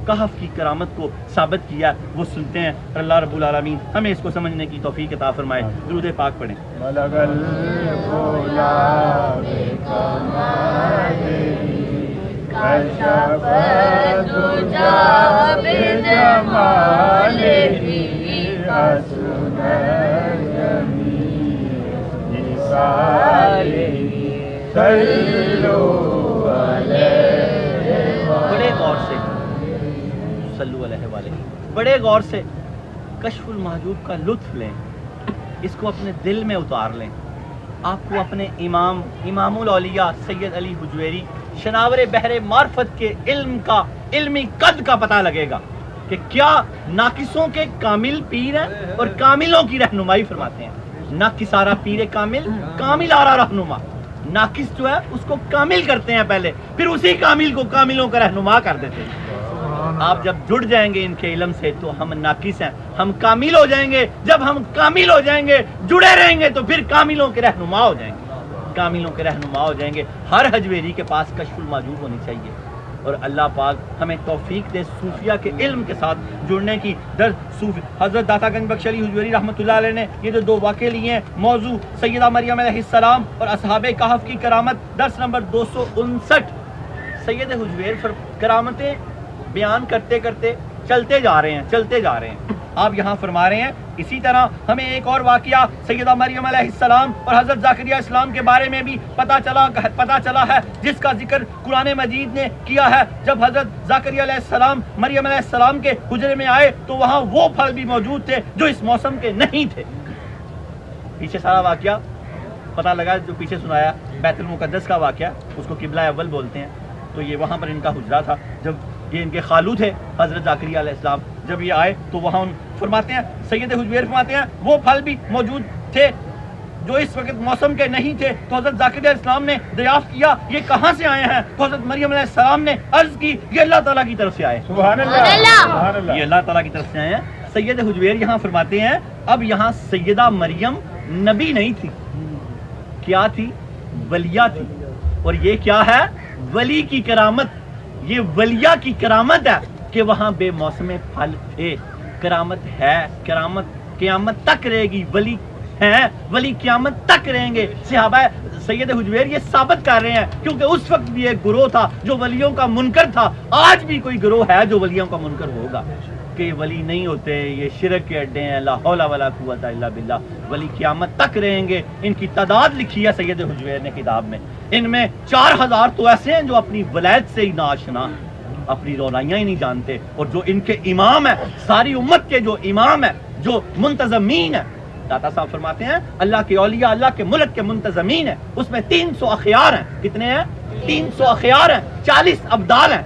کہف کی کرامت کو ثابت کیا، وہ سنتے ہیں۔ اللہ رب العالمین ہمیں اس کو سمجھنے کی توفیق عطا فرمائے۔ درود پاک پڑھیں۔ بڑے غور سے صلو علیہ وآلہ، بڑے غور سے کشف المحجوب کا لطف لیں، اس کو اپنے دل میں اتار لیں۔ آپ کو اپنے امام الاولیاء سید علی حجویری شناور بحر معرفت کے علمی قد کا پتہ لگے گا کہ کیا ناقصوں کے کامل پیر ہیں اور کاملوں کی رہنمائی فرماتے ہیں۔ ناقص آرا پیر کامل، کامل آرا رہنما۔ ناقص جو ہے اس کو کامل کرتے ہیں پہلے، پھر اسی کامل کو کاملوں کا رہنما کر دیتے ہیں۔ آپ جب جڑ جائیں گے ان کے علم سے تو ہم ناقص ہیں، ہم کامل ہو جائیں گے۔ جب ہم کامل ہو جائیں گے، جڑے رہیں گے تو پھر کاملوں کے رہنما ہو جائیں گے، کاملوں کے رہنما ہو جائیں گے۔ ہر حجویری کے پاس کشف المحجوب ہونی چاہیے، اور اللہ پاک ہمیں توفیق دے صوفیہ کے علم کے ساتھ جڑنے کی۔ حضرت داتا گنج بخش علی حجویری رحمۃ اللہ علیہ نے یہ جو 2 واقعے لیے ہیں، موضوع سیدہ مریم علیہ السلام اور اصحاب کہف کی کرامت، درس نمبر 259۔ سید حجویر کرامتیں بیان کرتے کرتے چلتے جا رہے ہیں۔ آپ یہاں فرما رہے ہیں اسی طرح ہمیں ایک اور واقعہ سیدہ مریم علیہ السلام اور حضرت زکریا السلام کے بارے میں بھی پتہ چلا ہے، جس کا ذکر قرآن مجید نے کیا ہے۔ جب حضرت زکریا علیہ السلام مریم علیہ السلام کے حجرے میں آئے تو وہاں وہ پھل بھی موجود تھے جو اس موسم کے نہیں تھے۔ پیچھے سارا واقعہ پتہ لگا جو پیچھے سنایا، بیت المقدس کا واقعہ، اس کو قبلہ اول بولتے ہیں۔ تو یہ وہاں پر ان کا حجرہ تھا، جب یہ ان کے خالو تھے حضرت زکریا علیہ السلام، جب یہ آئے تو وہاں فرماتے ہیں، سید حجویر فرماتے ہیں وہ پھل بھی موجود تھے جو اس وقت موسم کے نہیں تھے۔ تو حضرت زکریا علیہ السلام نے دریافت کیا یہ کہاں سے آئے ہیں؟ تو حضرت مریم علیہ السلام نے عرض کی یہ اللہ تعالیٰ کی طرف سے آئے، سبحان اللہ، یہ اللہ تعالیٰ کی طرف سے آئے ہیں۔ سید حجویر یہاں فرماتے ہیں اب یہاں سیدہ مریم نبی نہیں تھی، کیا تھی؟ ولیہ تھی، اور یہ کیا ہے؟ ولی کی کرامت۔ یہ ولیہ کی کرامت ہے کہ وہاں بے موسم پھل تھے۔ کرامت ہے، کرامت قیامت تک رہے گی۔ ولی ہیں، ولی قیامت تک رہیں گے۔ صحابہ سید حجویر یہ ثابت کر رہے ہیں، کیونکہ اس وقت بھی ایک گروہ تھا جو ولیوں کا منکر تھا، آج بھی کوئی گروہ ہے جو ولیوں کا منکر ہوگا کہ یہ ولی نہیں ہوتے، یہ شرک کے اڈے ہیں، لا حول ولا قوت الا باللہ۔ ولی قیامت تک رہیں گے۔ ان کی تعداد لکھی ہے سید حجویر نے کتاب میں، ان میں 4000 تو ایسے ہیں جو اپنی ولایت سے ہی ناآشنا، اپنی رونائیاں ہی نہیں جانتے، اور جو ان کے امام ہیں، ساری امت کے جو امام ہیں، جو منتظمین ہیں، داتا صاحب فرماتے ہیں اللہ کے اولیاء اللہ کے ملک کے منتظمین ہیں، اس میں 300 اخیار ہیں۔ کتنے ہیں؟ 300 اخیار ہیں، 40 ابدال ہیں،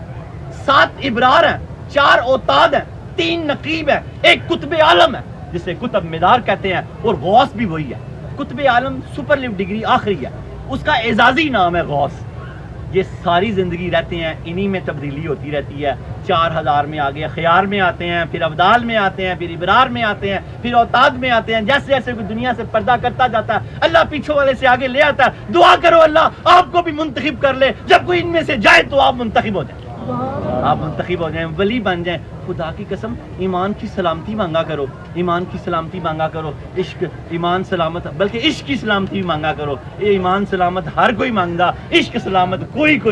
7 ابرار ہیں، 4 اوتاد ہیں، 3 نقیب ہیں، ایک قطب عالم ہے جسے قطب مدار کہتے ہیں، اور غوث بھی وہی ہے۔ قطب عالم سپرلیو ڈگری آخری ہے، اس کا اعزازی نام ہے غوث۔ یہ ساری زندگی رہتے ہیں، انہی میں تبدیلی ہوتی رہتی ہے۔ 4000 میں آگے خیار میں آتے ہیں، پھر ابدال میں آتے ہیں، پھر ابرار میں آتے ہیں، پھر اوتاد میں آتے ہیں۔ جیسے جیسے کوئی دنیا سے پردہ کرتا جاتا ہے اللہ پیچھوں والے سے آگے لے آتا ہے۔ دعا کرو اللہ آپ کو بھی منتخب کر لے، جب کوئی ان میں سے جائے تو آپ منتخب ہو جائیں، آپ منتخب ہو جائیں، ولی بن جائیں۔ خدا کی قسم ایمان کی سلامتی مانگا کرو، ایمان کی سلامتی مانگا کرو، عشق ایمان سلامت، بلکہ عشق کی سلامتی مانگا کرو۔ یہ ایمان سلامت ہر کوئی مانگا، عشق سلامت کوئی ہو،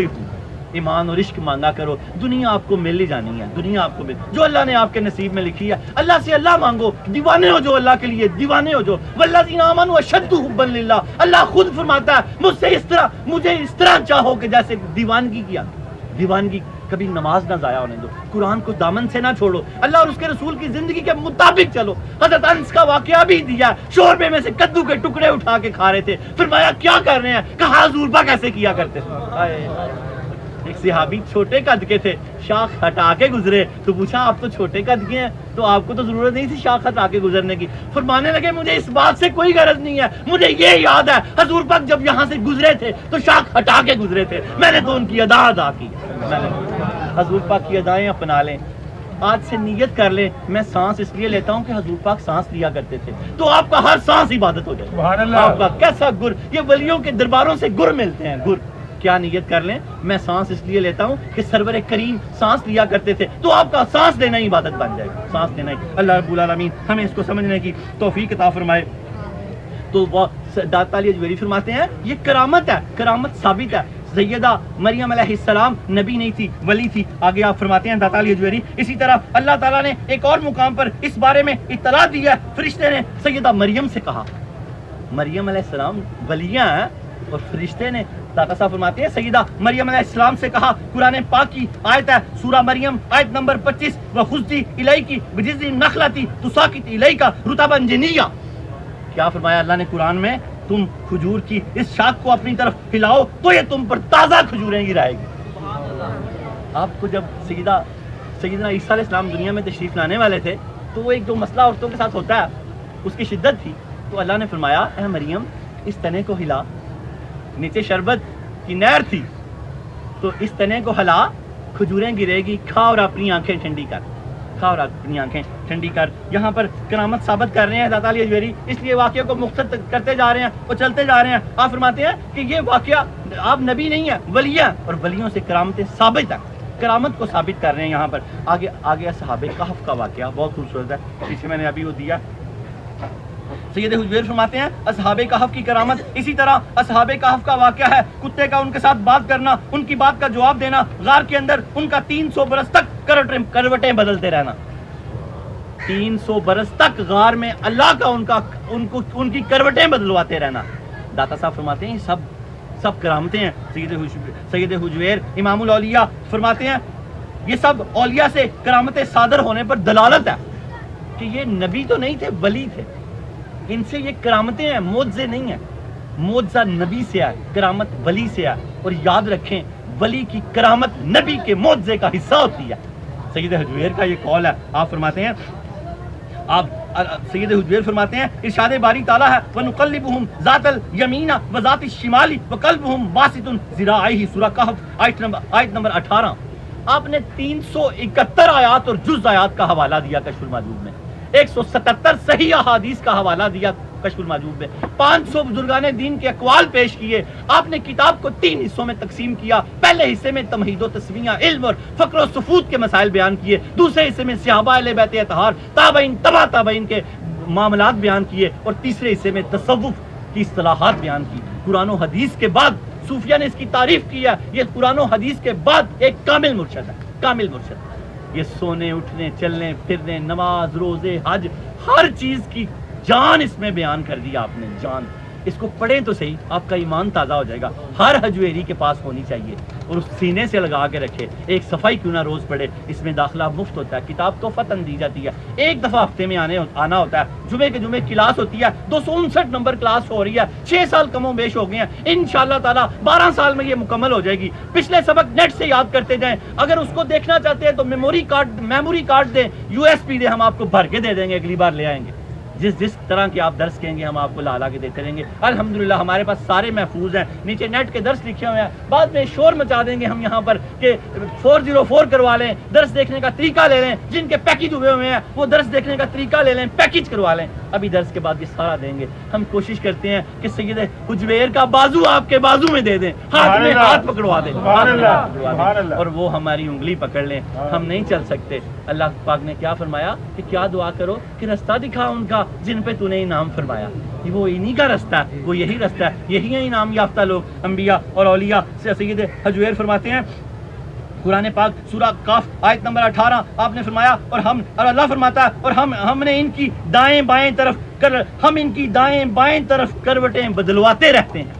ایمان اور عشق مانگا کرو۔ دنیا آپ کو مل ہی جانی ہے، دنیا آپ کو مل، جو اللہ نے آپ کے نصیب میں لکھی ہے۔ اللہ سے اللہ مانگو، دیوانے ہو جو اللہ کے لیے، دیوانے ہو جو والذین آمنوا اشد حبا للہ۔ اللہ خود فرماتا ہے مجھ سے اس طرح، مجھے اس طرح چاہو کہ جیسے دیوانگی کیا۔ دیوانگی کبھی نماز نہ ضائع ہونے دو، قرآن کو دامن سے نہ چھوڑو، اللہ اور اس کے رسول کی زندگی کے مطابق چلو۔ حضرت انس کا واقعہ بھی دیا، شوربے میں سے کدو کے ٹکڑے اٹھا کے کھا رہے تھے، فرمایا کیا کر رہے ہیں؟ کہا حضور پاک کیسے کیا کرتے تھے۔ ایک صحابی چھوٹے قد کے تھے، شاخ ہٹا کے گزرے، تو پوچھا آپ تو چھوٹے قد کے ہیں تو آپ کو تو ضرورت نہیں تھی شاخ ہٹا کے گزرنے کی۔ فرمانے لگے مجھے اس بات سے کوئی غرض نہیں ہے، مجھے یہ یاد ہے حضور پاک جب یہاں سے گزرے تھے تو شاخ ہٹا کے گزرے تھے، میں نے تو ان کی ادا کی۔ حضور پاک کی ادائیں اپنا لیں، آج سے نیت کر لیں میں سانس اس لیے لیتا ہوں کہ حضور پاک سانس لیا کرتے تھے، تو آپ کا ہر سانس عبادت ہو جائے۔ سبحان اللہ۔ آپ کا کیسا گر، یہ ولیوں کے درباروں سے گر ملتے ہیں، گر کیا نیت کر لیں، میں سانس اس لیے لیتا ہوں کہ سرور کریم سانس لیا کرتے تھے، تو آپ کا سانس لینا ہی عبادت بن جائے گا، سانس لینا ہی۔ اللہ رب العالمین ہمیں اس کو سمجھنے کی توفیق عطا فرمائے۔ تو وہ داتا علی اجویری فرماتے ہیں یہ کرامت ہے، کرامت ثابت ہے۔ سیدہ مریم علیہ السلام نبی نہیں تھی، ولی تھی۔ آگے آپ فرماتے ہیں داتا علی اجویری، اسی طرح اللہ تعالیٰ نے ایک اور مقام پر اس بارے میں اطلاع دی ہے، فرشتے نے سیدہ مریم سے کہا، مریم علیہ السلام ولیاں ہیں، اور فرشتے نے داتا صاحب فرماتے ہیں سیدہ مریم علیہ السلام سے کہا، قرآن پاک کی آیت ہے سورہ مریم آیت نمبر 25، وَخُذِّ إِلَيْكِ بِجِذْعِ النَّخْلَةِ تُسَاقِطْ إِلَيْكَ رُطَبًا جَنِيًّا۔ کیا فرمایا اللہ نے قرآن میں، تم کھجور کی اس شاخ کو اپنی طرف ہلاؤ تو یہ تم پر تازہ کھجوریں گرائے گی۔ آپ کو جب سیدنا عیسیٰ علیہ السلام دنیا میں تشریف لانے والے تھے تو وہ ایک جو مسئلہ عورتوں کے ساتھ ہوتا ہے اس کی شدت تھی، تو اللہ نے فرمایا اے مریم اس تنے کو ہلا، نیچے شربت کی نہر تھی، تو اس تنے کو ہلا، کھجوریں گرے گی، کھا اور اپنی آنکھیں ٹھنڈی کر، کھا اور اپنی آنکھیں ٹھنڈی کر۔ یہاں پر کرامت ثابت کر رہے ہیں داتا علی اجویری، اس لیے واقعے کو مختصر کرتے جا رہے ہیں اور چلتے جا رہے ہیں۔ آپ فرماتے ہیں کہ یہ واقعہ آپ نبی نہیں ہیں، ولی ہیں، اور ولیوں سے کرامتیں ثابت ہیں، کرامت کو ثابت کر رہے ہیں۔ یہاں پر آگے اصحاب کہف کا واقعہ بہت خوبصورت ہے، پیچھے میں نے ابھی وہ دیا۔ سید حجویر فرماتے ہیں اصحاب کہف کی کرامت اسی طرح اصحاب کہف کا واقعہ ہے، کتے کا ان کے ساتھ بات کرنا، ان کی بات کا جواب دینا، غار کے اندر ان کا 300 برس تک کروٹیں بدلتے رہنا، 300 برس تک غار میں اللہ کا ان کی کروٹیں بدلواتے رہنا۔ داتا صاحب فرماتے ہیں سب کرامتیں ہیں۔ سید حجویر امام الاولیاء فرماتے ہیں یہ سب اولیاء سے کرامتیں صادر ہونے پر دلالت ہے کہ یہ نبی تو نہیں تھے، ولی تھے، ان سے یہ کرامتیں ہیں، معجزے نہیں ہیں۔ معجزہ نبی سے ہے، کرامت ولی سے ہے، اور یاد رکھیں ولی کی کرامت نبی کے معجزے کا حصہ ہوتی ہے۔ سید حجویر کا یہ قول ہے۔ آپ فرماتے ہیں سید حجویر فرماتے ہیں ارشاد باری تعالیٰ ہے وَنُقَلِّبُهُمْ ذَاتَ الْيَمِينَ وَذَاتِ الشِّمَالِ وَقَلْبُهُمْ بَاسِطٌ ذِرَاعَيْهِ سورہ کہف آیت نمبر 18۔ آپ نے 371 آیات اور جز آیات کا حوالہ دیا کشف الماجوب میں، 177 صحیح احادیث کا حوالہ دیا کشف الماجوب میں، 500 بزرگان دین کے اقوال پیش کیے۔ آپ نے کتاب کو 3 حصوں میں تقسیم کیا، پہلے حصے میں تمہید و تسمیہ، علم اور فقر و سفود کے مسائل بیان کیے، دوسرے حصے میں صحابہ اہل بیت اطہار، تابعین، تبع تابعین کے معاملات بیان کیے، اور تیسرے حصے میں تصوف کی اصطلاحات بیان کی۔ قرآن و حدیث کے بعد صوفیہ نے اس کی تعریف کی ہے، یہ قرآن و حدیث کے بعد ایک کامل مرشد ہے، کامل مرشد۔ یہ سونے اٹھنے چلنے پھرنے، نماز روزے حج، ہر چیز کی جان اس میں بیان کر دی آپ نے، جان۔ اس کو پڑھیں تو صحیح، آپ کا ایمان تازہ ہو جائے گا۔ ہر حجویری کے پاس ہونی چاہیے اور اس سینے سے لگا کے رکھے، ایک صفائی کیوں نہ روز پڑھے۔ اس میں داخلہ مفت ہوتا ہے، کتاب تو فتن دی جاتی ہے، ایک دفعہ ہفتے میں آنا ہوتا ہے، جمعے کے جمعے کلاس ہوتی ہے، 259 نمبر کلاس ہو رہی ہے، 6 سال کم و بیش ہو گئے ہیں، انشاءاللہ تعالیٰ 12 سال میں یہ مکمل ہو جائے گی۔ پچھلے سبق نیٹ سے یاد کرتے جائیں، اگر اس کو دیکھنا چاہتے ہیں تو میموری کارڈ دیں، USB دیں، ہم آپ کو بھر کے دے دیں گے، اگلی بار لے آئیں گے۔ جس طرح کے آپ درس کہیں گے ہم آپ کو لا کے دیتے رہیں گے۔ الحمدللہ ہمارے پاس سارے محفوظ ہیں، نیچے نیٹ کے درس لکھے ہوئے ہیں، بعد میں شور مچا دیں گے ہم یہاں پر کہ 404 کروا لیں، درس دیکھنے کا طریقہ لے لیں، جن کے پیکج ہوئے ہیں وہ درس دیکھنے کا طریقہ لے لیں، پیکج کروا لیں، ابھی درس کے بعد یہ سارا دیں گے۔ ہم کوشش کرتے ہیں کہ سید حجویر کا بازو آپ کے بازو میں دے دیں، ہاتھ میں ہاتھ پکڑوا دیں، اور وہ ہماری انگلی پکڑ لیں، ہم نہیں چل سکتے۔ اللہ پاک نے کیا فرمایا کہ کیا دعا کرو کہ رستہ دکھا ان کا جن پہ تو نے انعام فرمایا۔ وہ انہی کا رستہ ہے، وہ یہی رستہ ہے، یہی ہیں انعام یافتہ لوگ، انبیاء اور اولیاء۔ سید حجویر فرماتے ہیں قرآن پاک سورہ کاف آیت نمبر 18، آپ نے فرمایا اور اللہ فرماتا ہے اور ہم نے ان کی دائیں بائیں طرف کروٹیں بدلواتے رہتے ہیں۔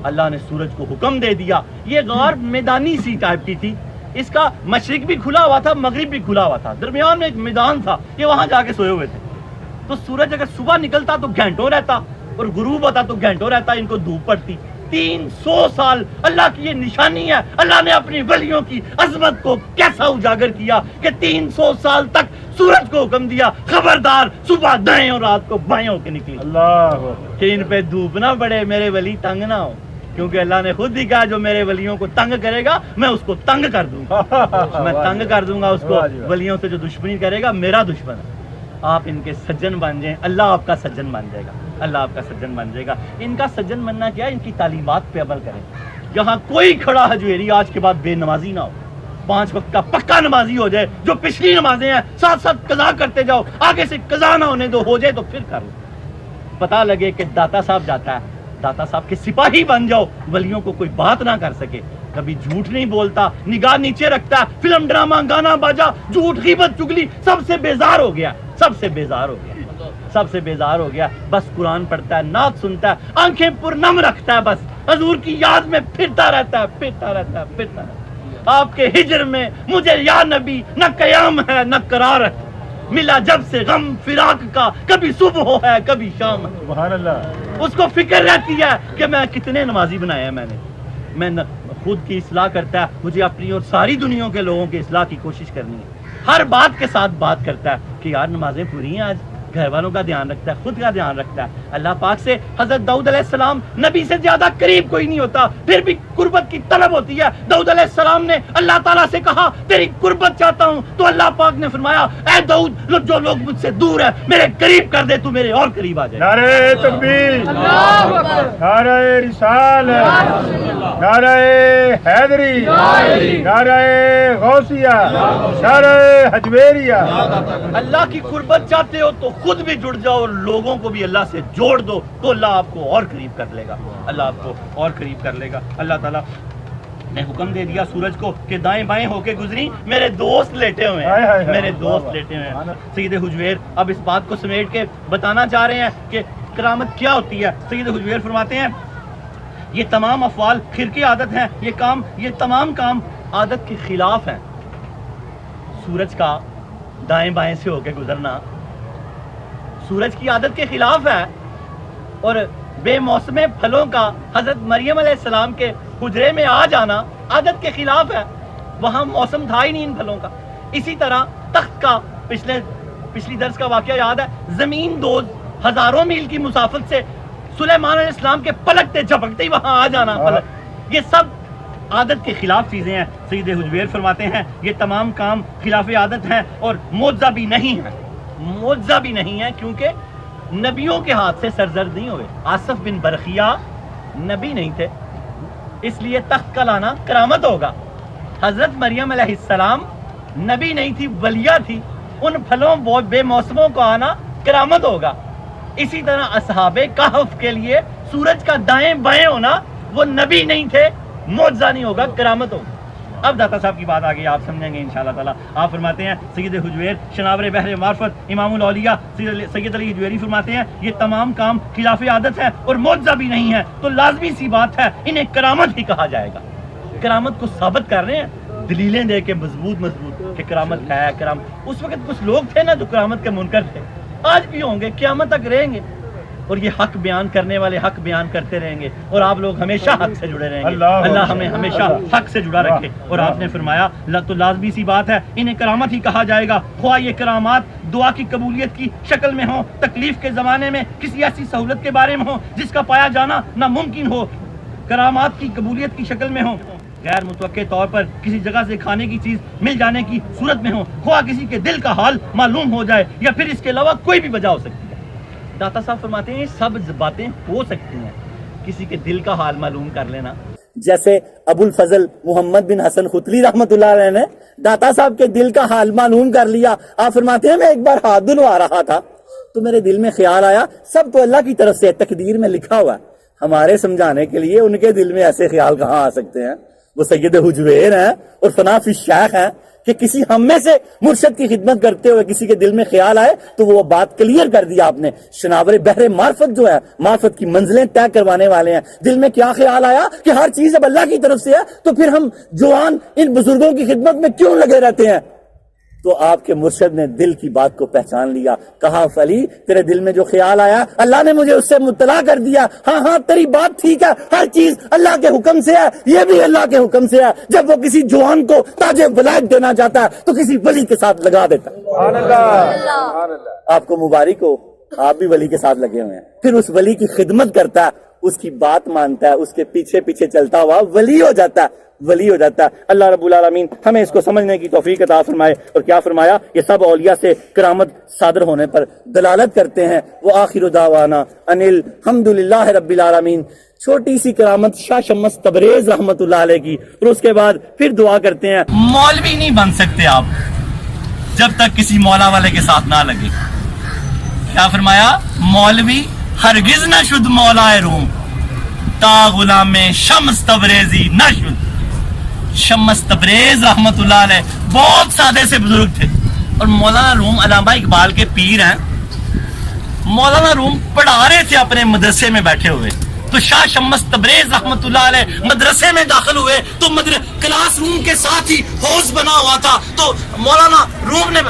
اللہ نے سورج کو حکم دے دیا۔ یہ غار میدانی سی ٹائپ کی تھی، اس کا مشرق بھی کھلا ہوا تھا، مغرب بھی کھلا ہوا تھا، درمیان میں ایک میدان تھا، یہ وہاں جا کے سوئے ہوئے تھے۔ تو سورج اگر صبح نکلتا تو گھنٹوں رہتا اور غروب ہوتا تو گھنٹوں رہتا، ان کو دھوپ پڑتی۔ 300 سال اللہ کی یہ نشانی ہے، اللہ نے اپنی ولیوں کی عظمت کو کیسا اجاگر کیا کہ 300 سال تک سورج کو حکم دیا خبردار صبح دائیں اور رات کو بائیں ہو کے نکلی، اللہ کہ ان پہ دھوپ نہ پڑے، میرے ولی تنگ نہ ہو، کیونکہ اللہ نے خود ہی کہا جو میرے ولیوں کو تنگ کرے گا میں اس کو تنگ کر دوں گا، میں تنگ کر دوں گا اس کو۔ ولیوں سے جو دشمنی کرے گا میرا دشمن ہے۔ آپ ان کے سجن بن جائیں، اللہ آپ کا سجن بن جائے گا، اللہ آپ کا سجن بن جائے گا۔ ان کا سجن بننا کیا ہے؟ ان کی تعلیمات پہ عمل کریں، یہاں کوئی کھڑا حجویری آج کے بعد بے نمازی نہ ہو، 5 وقت کا پکا نمازی ہو جائے، جو پچھلی نمازیں ہیں ساتھ ساتھ قضا کرتے جاؤ، آگے سے قضا نہ ہونے دو، ہو جائے تو پھر کر لو۔ پتہ لگے کہ داتا صاحب جاتا ہے، داتا صاحب کے سپاہی بن جاؤ، ولیوں کو کوئی بات نہ کر سکے، کبھی جھوٹ نہیں بولتا، نگاہ نیچے رکھتا ہے، فلم ڈرامہ گانا باجا جھوٹ غیبت چگلی سب سے بیزار ہو گیا، سب سے بیزار ہو گیا، سب سے بیزار ہو گیا، بس قرآن پڑھتا ہے، نعت سنتا ہے، آنکھیں پرنم رکھتا ہے، بس حضور کی یاد میں پھرتا رہتا ہے، پھرتا رہتا ہے، پھرتا رہتا ہے۔ آپ کے ہجر میں مجھے یا نبی نہ قیام ہے نہ قرار ہے، ملا جب سے غم فراق کا، کبھی صبح ہے کبھی شام ہے۔ سبحان اللہ۔ اس کو فکر رہتی ہے کہ میں کتنے نمازی بنائے ہیں میں خود کی اصلاح کرتا ہے، مجھے اپنی اور ساری دنیا کے لوگوں کی اصلاح کی کوشش کرنی ہے، ہر بات کے ساتھ بات کرتا ہے کہ یار نمازیں پوری ہیں، آج گھر والوں کا دھیان رکھتا ہے، خود کا دھیان رکھتا ہے۔ اللہ پاک سے حضرت داؤد علیہ السلام نبی سے زیادہ قریب کوئی نہیں ہوتا، پھر بھی قربت کی طلب ہوتی ہے۔ داؤد علیہ السلام نے اللہ تعالیٰ سے کہا تیری قربت چاہتا ہوں، تو اللہ پاک نے فرمایا اے داؤد جو لوگ مجھ سے دور ہیں میرے قریب کر دے، تو میرے اور قریب آ جائے۔ نعرہ تکبیر، نعرہ رسالت، نعرہ حیدری، نعرہ غوثیہ، نعرہ حجویریہ۔ اللہ کی قربت چاہتے ہو تو خود بھی جڑ جاؤ اور لوگوں کو بھی اللہ سے جوڑ دو، تو اللہ آپ کو اور قریب کر لے گا، اللہ آپ کو اور قریب کر لے گا۔ اللہ تعالیٰ نے حکم دے دیا سورج کو کہ دائیں بائیں ہو کے گزری، میرے دوست لیٹے ہوئے ہیں، میرے دوست لیٹے ہوئے ہیں۔ سید حجویر اب اس بات کو سمیٹ کے بتانا چاہ رہے ہیں کہ کرامت کیا ہوتی ہے۔ سید حجویر فرماتے ہیں یہ تمام افعال خرقی عادت ہیں، یہ تمام کام عادت کے خلاف ہیں۔ سورج کا دائیں بائیں سے ہو کے گزرنا سورج کی عادت کے خلاف ہے، اور بے موسم پھلوں کا حضرت مریم علیہ السلام کے حجرے میں آ جانا عادت کے خلاف ہے، وہاں موسم تھا ہی نہیں ان پھلوں کا۔ اسی طرح تخت کا پچھلی درس کا واقعہ یاد ہے، زمین دوز ہزاروں میل کی مسافت سے سلیمان علیہ السلام کے پلکتے جھپکتے ہی وہاں آ جانا، یہ سب عادت کے خلاف چیزیں ہیں۔ سید حجویر فرماتے ہیں یہ تمام کام خلاف عادت ہیں اور معجزہ بھی نہیں ہے، معجزہ بھی نہیں ہے، کیونکہ نبیوں کے ہاتھ سے سرزد نہیں ہوئے۔ آصف بن برخیہ نبی نہیں تھے، اس لیے تخت کا لانا کرامت ہوگا۔ حضرت مریم علیہ السلام نبی نہیں تھی، ولیہ تھی، ان پھلوں بے موسموں کو آنا کرامت ہوگا۔ اسی طرح اصحاب کہف کے لیے سورج کا دائیں بائیں ہونا، وہ نبی نہیں تھے، معجزہ نہیں ہوگا، کرامت ہوگا۔ اب داتا صاحب کی بات آگے آپ سمجھیں گے انشاءاللہ تعالیٰ۔ آپ فرماتے ہیں سید حجویر شناور بحر معرفت امام الاولیاء سید علی حجویری فرماتے ہیں یہ تمام کام خلاف عادت ہے اور معجزہ بھی نہیں ہے، تو لازمی سی بات ہے انہیں کرامت ہی کہا جائے گا۔ کرامت کو ثابت کر رہے ہیں دلیلیں دے کے مضبوط کہ کرامت ہے، کرامت۔ اس وقت کچھ لوگ تھے نا جو کرامت کے منکر تھے، آج بھی ہوں گے، قیامت تک رہیں گے، اور یہ حق بیان کرنے والے حق بیان کرتے رہیں گے، اور آپ لوگ ہمیشہ حق سے جڑے رہیں گے۔ اللہ ہمیں ہمیشہ حق سے جڑا رکھے۔ اور آپ نے فرمایا تو لازمی سی بات ہے انہیں کرامت ہی کہا جائے گا، خواہ یہ کرامات دعا کی قبولیت کی شکل میں ہوں، تکلیف کے زمانے میں کسی ایسی سہولت کے بارے میں ہوں جس کا پایا جانا ناممکن ہو، کرامات کی قبولیت کی شکل میں ہوں، غیر متوقع طور پر کسی جگہ سے کھانے کی چیز مل جانے کی صورت میں ہوں، خواہ کسی کے دل کا حال معلوم ہو جائے یا پھر اس کے علاوہ کوئی بھی وجہ ہو سکتی ہے۔ داتا صاحب فرماتے ہیں یہ سب باتیں ہو سکتی ہیں، کسی کے دل کا حال معلوم کر لینا، جیسے ابو الفضل محمد بن حسن خطلی رحمت اللہ علیہ نے داتا صاحب کے دل کا حال معلوم کر لیا۔ آپ فرماتے ہیں میں ایک بار ہاتھ دھلوا رہا تھا تو میرے دل میں خیال آیا سب تو اللہ کی طرف سے تقدیر میں لکھا ہوا ہے، ہمارے سمجھانے کے لیے ان کے دل میں ایسے خیال کہاں آ سکتے ہیں؟ وہ سید حجویر ہیں اور فنا فی الشیخ ہیں کہ کسی ہم میں سے مرشد کی خدمت کرتے ہوئے کسی کے دل میں خیال آئے تو وہ بات کلیئر کر دیا آپ نے۔ شناور بحر معرفت جو ہے، معرفت کی منزلیں طے کروانے والے ہیں، دل میں کیا خیال آیا کہ ہر چیز اب اللہ کی طرف سے ہے، تو پھر ہم جوان ان بزرگوں کی خدمت میں کیوں لگے رہتے ہیں؟ تو آپ کے مرشد نے دل کی بات کو پہچان لیا، کہا فلی تیرے دل میں جو خیال آیا اللہ نے مجھے اس سے مطلع کر دیا، ہاں تیری بات ٹھیک ہے، ہر چیز اللہ کے حکم سے ہے، یہ بھی اللہ کے حکم سے ہے۔ جب وہ کسی جوان کو تاج ولایت دینا چاہتا ہے تو کسی ولی کے ساتھ لگا دیتا ہے۔ آپ کو مبارک ہو، آپ بھی ولی کے ساتھ لگے ہوئے ہیں، پھر اس ولی کی خدمت کرتا ہے، اس کی بات مانتا ہے، اس کے پیچھے پیچھے چلتا ہوا ولی ہو جاتا ہے، ولی ہو جاتا ہے۔ اللہ رب العالمین ہمیں اس کو سمجھنے کی توفیق عطا فرمائے۔ اور کیا فرمایا؟ یہ سب اولیاء سے کرامت صادر ہونے پر دلالت کرتے ہیں۔ وآخر دعوانا ان الحمدللہ رب العالمین۔ چھوٹی سی کرامت شاہ شمس تبریز رحمت اللہ علیہ کی، اور اس کے بعد پھر دعا کرتے ہیں۔ مولوی نہیں بن سکتے آپ جب تک کسی مولا والے کے ساتھ نہ لگے۔ کیا فرمایا؟ مولوی ہرگز نہ شد مولا روم، تا غلام شمس تبریزی نہ شد۔ شمس تبریز رحمت اللہ علیہ بہت سادے سے بزرگ تھے، اور مولانا روم علامہ اقبال کے پیر ہیں۔ مولانا روم پڑھا رہے تھے اپنے مدرسے میں بیٹھے ہوئے، تو شاہ شمس تبریز رحمت اللہ علیہ مدرسے میں داخل ہوئے تو کلاس روم کے ساتھ ہی حوض بنا ہوا تھا، تو مولانا روم نے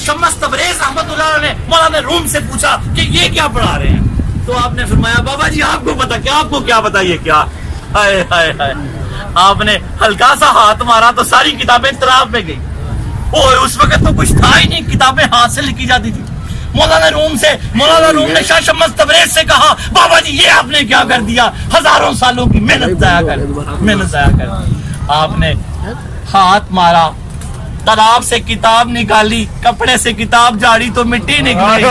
شمس تبریز رحمت اللہ علیہ نے مولانا روم سے پوچھا کہ یہ کیا پڑھا رہے ہیں؟ تو آپ نے فرمایا بابا جی آپ کو پتا کیا، آپ کو کیا پتا یہ کیا؟ ہائے ہائے ہائے، آپ نے ہلکا سا ہاتھ مارا تو ساری کتابیں تراب میں گئی، اور اس وقت تو کچھ تھا ہی نہیں، کتابیں ہاتھ سے لکھی جاتی تھی۔ مولانا روم نے شاہ شمس تبریز سے کہا بابا جی یہ آپ نے کیا کر دیا، ہزاروں سالوں کی محنت ضائع کر دی۔ آپ نے ہاتھ مارا، تالاب سے کتاب نکالی، کپڑے سے کتاب جاڑی تو مٹی نکلی۔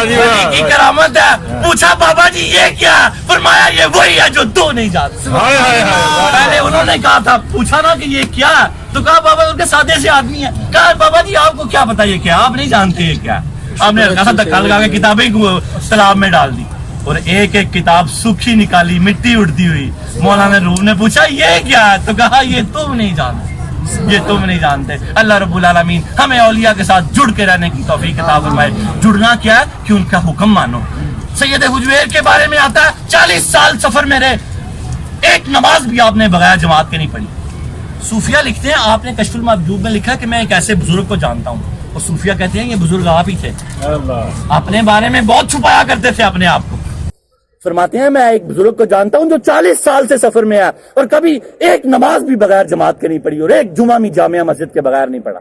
ولی کی کرامت ہے۔ پوچھا بابا جی یہ کیا ہے؟ فرمایا یہ وہی ہے جو تو نہیں جانتے۔ پہلے انہوں نے کہا تھا، پوچھا نا کہ یہ کیا ہے، تو کہا بابا ان کے سادے سے آدمی ہے، کہا بابا جی آپ کو کیا پتا یہ کیا، آپ نہیں جانتے یہ کیا۔ آپ نے ہلکا سا دھکا لگا کے کتابیں تالاب میں ڈال دی، اور ایک ایک کتاب سوکھی نکالی، مٹی اڑتی ہوئی۔ مولانا روم نے پوچھا یہ کیا ہے، تو کہا یہ تم نہیں جانتے، یہ تم نہیں جانتے۔ اللہ رب العالمین ہمیں اولیاء کے ساتھ جڑ کے رہنے کی توفیق عطا فرمائے۔ جڑنا کیا ہے کہ ان کا حکم مانو۔ سید حجویر کے بارے میں آتا ہے 40 سال سفر میں رہے، ایک نماز بھی آپ نے بغیر جماعت کے نہیں پڑھی۔ صوفیہ لکھتے ہیں، آپ نے کشف المحجوب میں لکھا کہ میں ایک ایسے بزرگ کو جانتا ہوں، اور صوفیہ کہتے ہیں یہ بزرگ آپ ہی تھے، اپنے بارے میں بہت چھپایا کرتے تھے اپنے آپ کو۔ فرماتے ہیں میں ایک بزرگ کو جانتا ہوں جو 40 سال سے سفر میں ہے، اور کبھی ایک نماز بھی بغیر جماعت کے نہیں پڑھی، اور ایک جمعہ بھی جامعہ مسجد کے بغیر نہیں پڑھا۔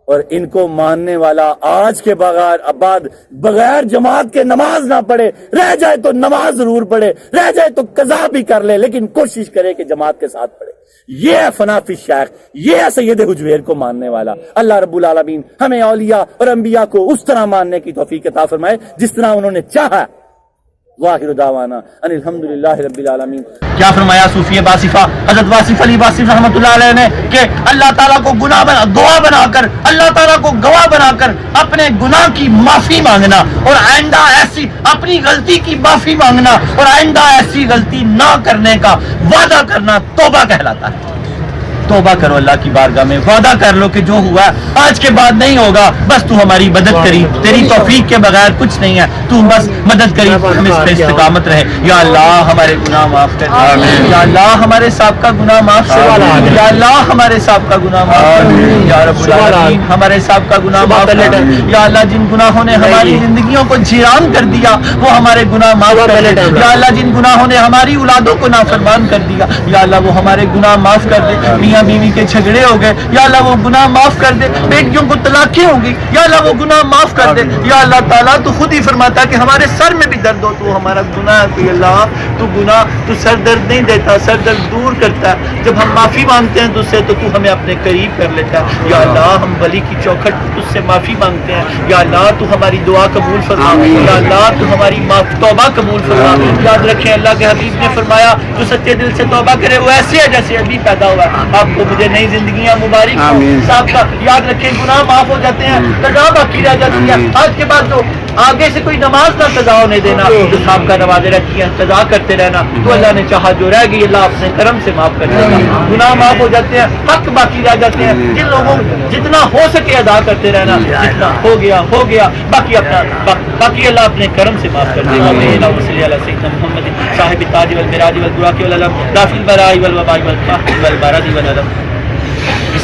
اور ان کو ماننے والا آج کے بعد بغیر جماعت کے نماز نہ پڑھے، رہ جائے تو نماز ضرور پڑھے، رہ جائے تو قضا بھی کر لے، لیکن کوشش کرے کہ جماعت کے ساتھ پڑھے۔ یہ ہے فنا فی الشیخ، یہ ہے سید حجویر کو ماننے والا۔ اللہ رب العالمین ہمیں اولیاء اور انبیاء کو اس طرح ماننے کی توفیق عطا فرمائے جس طرح انہوں نے چاہا۔ وآخر دعوانا ان الحمدللہ رب العالمین۔ کیا فرمایا صوفی باصفہ حضرت واصف علی واصف رحمۃ اللہ علیہ نے کہ اللہ تعالیٰ کو گواہ بنا کر، اللہ تعالیٰ کو گواہ بنا کر اپنے گناہ کی معافی مانگنا، اور آئندہ ایسی اپنی غلطی کی معافی مانگنا، اور آئندہ ایسی غلطی نہ کرنے کا وعدہ کرنا توبہ کہلاتا ہے۔ توبہ کرو اللہ کی بارگاہ میں، وعدہ کر لو کہ جو ہوا آج کے بعد نہیں ہوگا، بس تو ہماری مدد کری، تیری توفیق کے بغیر کچھ نہیں ہے، تو بس مدد کری، ہم اس پہ استقامت رہے۔ یا اللہ ہمارے گناہ معاف کر دے، یا اللہ ہمارے سابقہ گناہ معاف کر دے، یا اللہ ہمارے سابقہ گناہ معاف کر دے، یا رب العالمین ہمارے سابقہ گناہ معاف کر دے۔ یا اللہ جن گناہوں نے ہماری زندگیوں کو جیران کر دیا وہ ہمارے گناہ معاف کر دے۔ یا اللہ جن گناہوں نے ہماری اولادوں کو نافرمان کر دیا، یا اللہ وہ ہمارے گناہ معاف کر دے۔ میاں بیوی کے جھگڑے ہو گئے، یا اللہ وہ گناہ معاف کر دے۔ بیٹیوں کو طلاقیں ہو گئی، یا اللہ وہ گناہ معاف کر دے۔ یا اللہ تعالیٰ تو خود ہی فرماتا ہے کہ ہمارے سر میں بھی درد ہو تو ہمارا گناہ ہے، اللہ تو سر درد نہیں دیتا، سر درد دور کرتا ہے۔ جب ہم معافی مانگتے ہیں تجھ سے تو ہمیں اپنے قریب کر لیتا ہے۔ یا اللہ ہم ولی کی چوکھٹ تجھ سے معافی مانگتے ہیں، یا اللہ تو ہماری دعا قبول فرما، یا اللہ تو ہماری توبہ قبول فرما۔ یاد رکھیں اللہ کے حبیب نے فرمایا جو سچے دل سے توبہ کرے وہ ایسے ہے جیسے ابھی پیدا ہوا ہے۔ آپ کو مجھے نئی زندگیاں مبارک ہوں۔ صاحب کا یاد رکھیں گناہ معاف ہو جاتے ہیں، قضا باقی رہ جاتی ہے۔ آج کے بعد تو آگے سے کوئی نماز نہ قضا ہونے دینا، جو صاحب کا نمازیں رہتی ہیں قضا کرتے رہنا، تو اللہ نے چاہا جو رہ گئی اللہ اپنے کرم سے معاف کر دے گا۔ گناہ معاف ہو جاتے ہیں، حق باقی رہ جاتے ہیں، جن لوگوں جتنا ہو سکے ادا کرتے رہنا، جتنا ہو گیا باقی اللہ اپنے کرم سے معاف کر دے گا۔ اللہم صلی علی سیدنا محمد صاحب التاج والمراج والبراق والعلم رافع البلاء والوباء والقحط والمرض والألم۔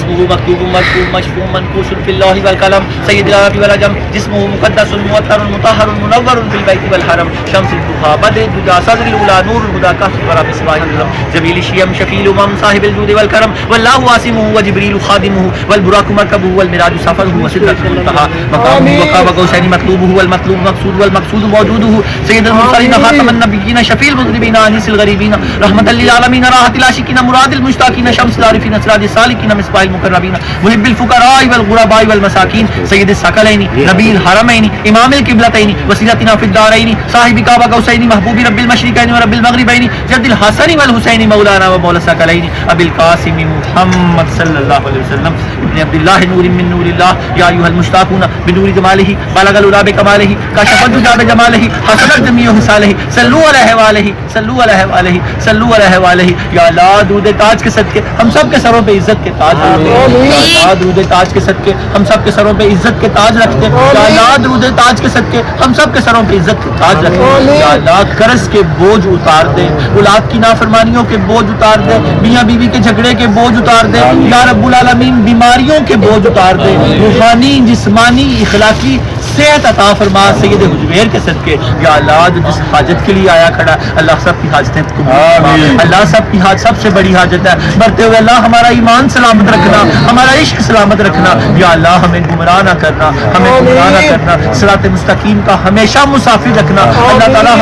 اسمہ مکتوب مرفوع مشفوع منقوش فی اللوح والقلم سید العرب والعجم جسمہ مقدس معطر مطہر منور فی البیت والحرم شمس الضحیٰ بدر الدجى صدر الاولی نور الہدی کہف الورى مصباح العلم جمیل الشیم شفیع الامم صاحب الجود والکرم واللہ عاصمہ وجبریل خادمہ والبراق مرکبہ والمراج سفرہ وسدرۃ المنتہى مقامہ وقاب قوسین مطلوبہ والمطلوب مقصود والمقصود موجودہ سید المرسلین خاتم النبیین شفیع المذنبین انیس الغریبین رحمۃ للعالمین راحت العاشقین مراد المشتاقین شمس العارفین سراج السالکین مصباح المقربین محب الفقراء والغرباء والمساکین سید الثقلین نبی الحرمین امام القبلتین وسیلتنا فی الدارین صاحب قاب قوسین محبوب رب المشرقین ورب المغربین جد الحسن والحسین مولانا ومولا الثقلین ابی القاسم محمد صلی اللہ علیہ وسلم ابن عبد اللہ نور من نور اللہ یا ایھا المشتاقون بنور جمالہ بلغ العلا بکمالہ کشف الدجى بجمالہ حسنت جمیع خصالہ صلوا علیہ وآلہ صلوا علیہ وآلہ صلوا علیہ وآلہ یا اللہ درود تاج کے صدقے ہم سب کے سروں پہ عزت کے تاج رکھتے یا اللہ درود تاج کے صدقے ہم سب کے سروں پہ عزت کے تاج رکھتے یا اللہ درود تاج کے صدقے ہم سب کے سروں پہ عزت کے تاج رکھتے یا اللہ قرض کے بوجھ اتار دے اولاد کی نافرمانیوں کے بوجھ اتار دے میاں بیوی کے جھگڑے کے بوجھ اتار دے یا رب العالمین بیماریوں کے بوجھ اتار دے روحانی جسمانی اخلاقی صحت عطا فرما سید حجویر کے صدقے یا اللہ جو جس حاجت کے لیے آیا کھڑا اللہ سب کی حاجتیں قبول فرما اللہ سب کی حاجت سب سے بڑی حاجت ہے بڑھتے ہوئے اللہ ہمارا ایمان سلامت رکھنا ہمارا عشق سلامت رکھنا یا اللہ ہمیں گمراہ نہ کرنا ہمیں گمراہ نہ کرنا صراط مستقیم کا ہمیشہ مسافر رکھنا اللہ تعالیٰ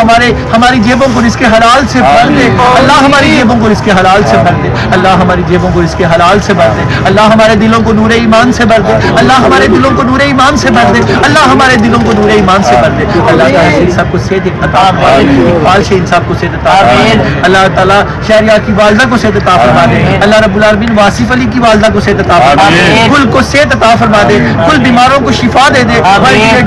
ہماری جیبوں کو رزق حلال سے بھر دے اللہ ہماری جیبوں کو رزق حلال سے بھر دے اللہ ہماری جیبوں کو رزق حلال سے بھر دے اللہ ہمارے دلوں کو نور ایمان سے بھر دے اللہ ہمارے دلوں کو نور ایمان سے بھر دے اللہ ہمارے دلوں کو نور ایمان سے بھر دے اللہ تعالیٰ سے سب کو صحت عطا فرما دے اقبال سے ان سب کو صحت عطا فرما دے اللہ تعالیٰ شہریار کی والدہ کو صحت عطا فرما دے اللہ رب العالمین واصف علی کی والدہ کو صحت عطا فرما دے کل کو صحت عطا فرما دے کل بیماروں کو شفا دے دے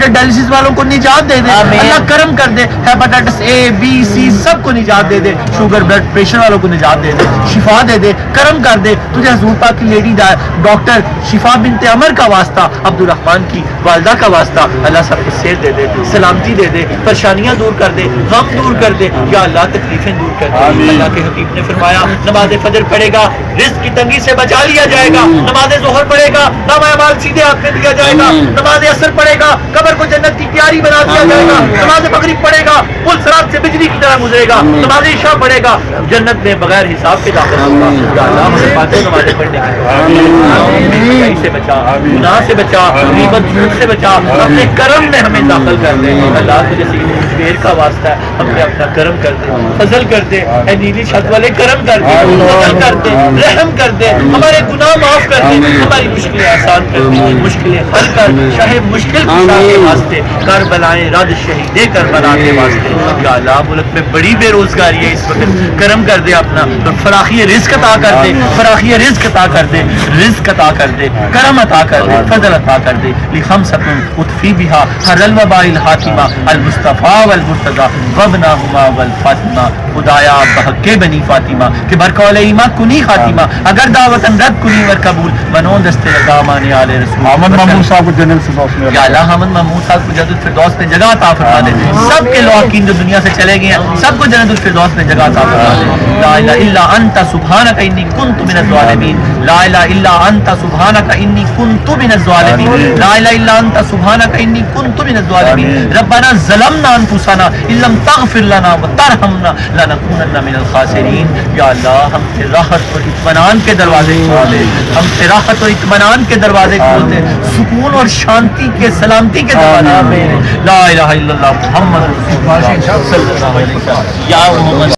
ڈائلسس والوں کو نجات دے دے اللہ کرم کر دے ہیپاٹائٹس اے بی سی سب کو نجات دے دے شوگر بلڈ پریشر والوں کو نجات دے دے شفا دے دے کرم کر دے تجھے حضور پاک کی لیڈی ڈاکٹر شفا بنت عمر کا واسطہ عبد الرحمن کی والدہ کا واسطہ اللہ سب کو صحت دے دے سلامتی دے دے پریشانیاں دور کر دے غم دور کر دے یا اللہ تکلیفیں دور کر دے اللہ کے حبیب نے فرمایا نماز فجر پڑھے گا رزق کی تنگی سے بچا لیا جائے گا نماز ظہر پڑھے گا نامہ اعمال سیدھے ہاتھ میں دیا جائے گا نماز عصر پڑھے گا قبر کو جنت کی پیاری بنا دیا جائے گا نماز مغرب پڑھے گا پل صراط سے بجلی کی طرح گزرے گا نماز عشاء پڑھے گا جنت میں بغیر حساب کے داخل ہوگا یا اللہ ہمیں پانچوں نمازیں پڑھنے کی سے بچا گناہ سے بچا غیبت جھوٹ سے بچا اپنے کرم میں ہمیں داخل کر دے اللہ تجھے سید حجویر کا واسطہ ہے ہم پہ اپنا کرم کر دے فضل کر دے اے نیلی چھت والے کرم کر دے فضل کر دے رحم کر دے ہمارے گناہ معاف کر دے ہماری مشکلیں آسان کر دے مشکلیں حل کر شاہ مشکل کشا کے واسطے کربلائے رد شہید کربلا کے واسطے یا اللہ ملک میں بڑی بے روزگاری ہے اس وقت کرم کر دے اپنا فراخی رزق عطا کر دے فراخی رزق عطا کر دے رزق عطا کر دے کرم عطا کر دے فضل عطا کر دے لخمسۃ اطفی بہا ہر الوباء الحاتمہ المصطفیٰ والمرتضیٰ وابنہما والفاطمہ خدایا بحق بنی فاطمہ کہ برقول ایمان کنی خاتمہ اگر دعوتن رد کنی ور قبول منون دست رضامان آل رسول محمد محمود صاحب کو جنت فردوس میں یا اللہ حمد محمود صاحب کو جنت الفردوس میں جگہ عطا فرما دے سب کے لواحقین جو دنیا سے چلے گئے ہیں سب کو جنت الفردوس میں جگہ عطا فرما دے لا الہ الا انت سبحانک انی کنت من الظالمین لا الہ الا انت سبحانک انی کنت من الظالمین لا الہ الا انت سبحانک انی کنت من الظالمین ربنا ظلمنا انفسنا ان لم تغفر لنا وترحمنا لنکونن من الخاسرین یا اللہ ہم سے راحت اور اطمینان کے دروازے کھول دے ہم سے راحت اور اطمینان کے دروازے کھول دے سکون اور شانتی کے سلامتی کے دروازے لا الہ الا اللہ محمد رسول اللہ صلی اللہ علیہ وسلم یا محمد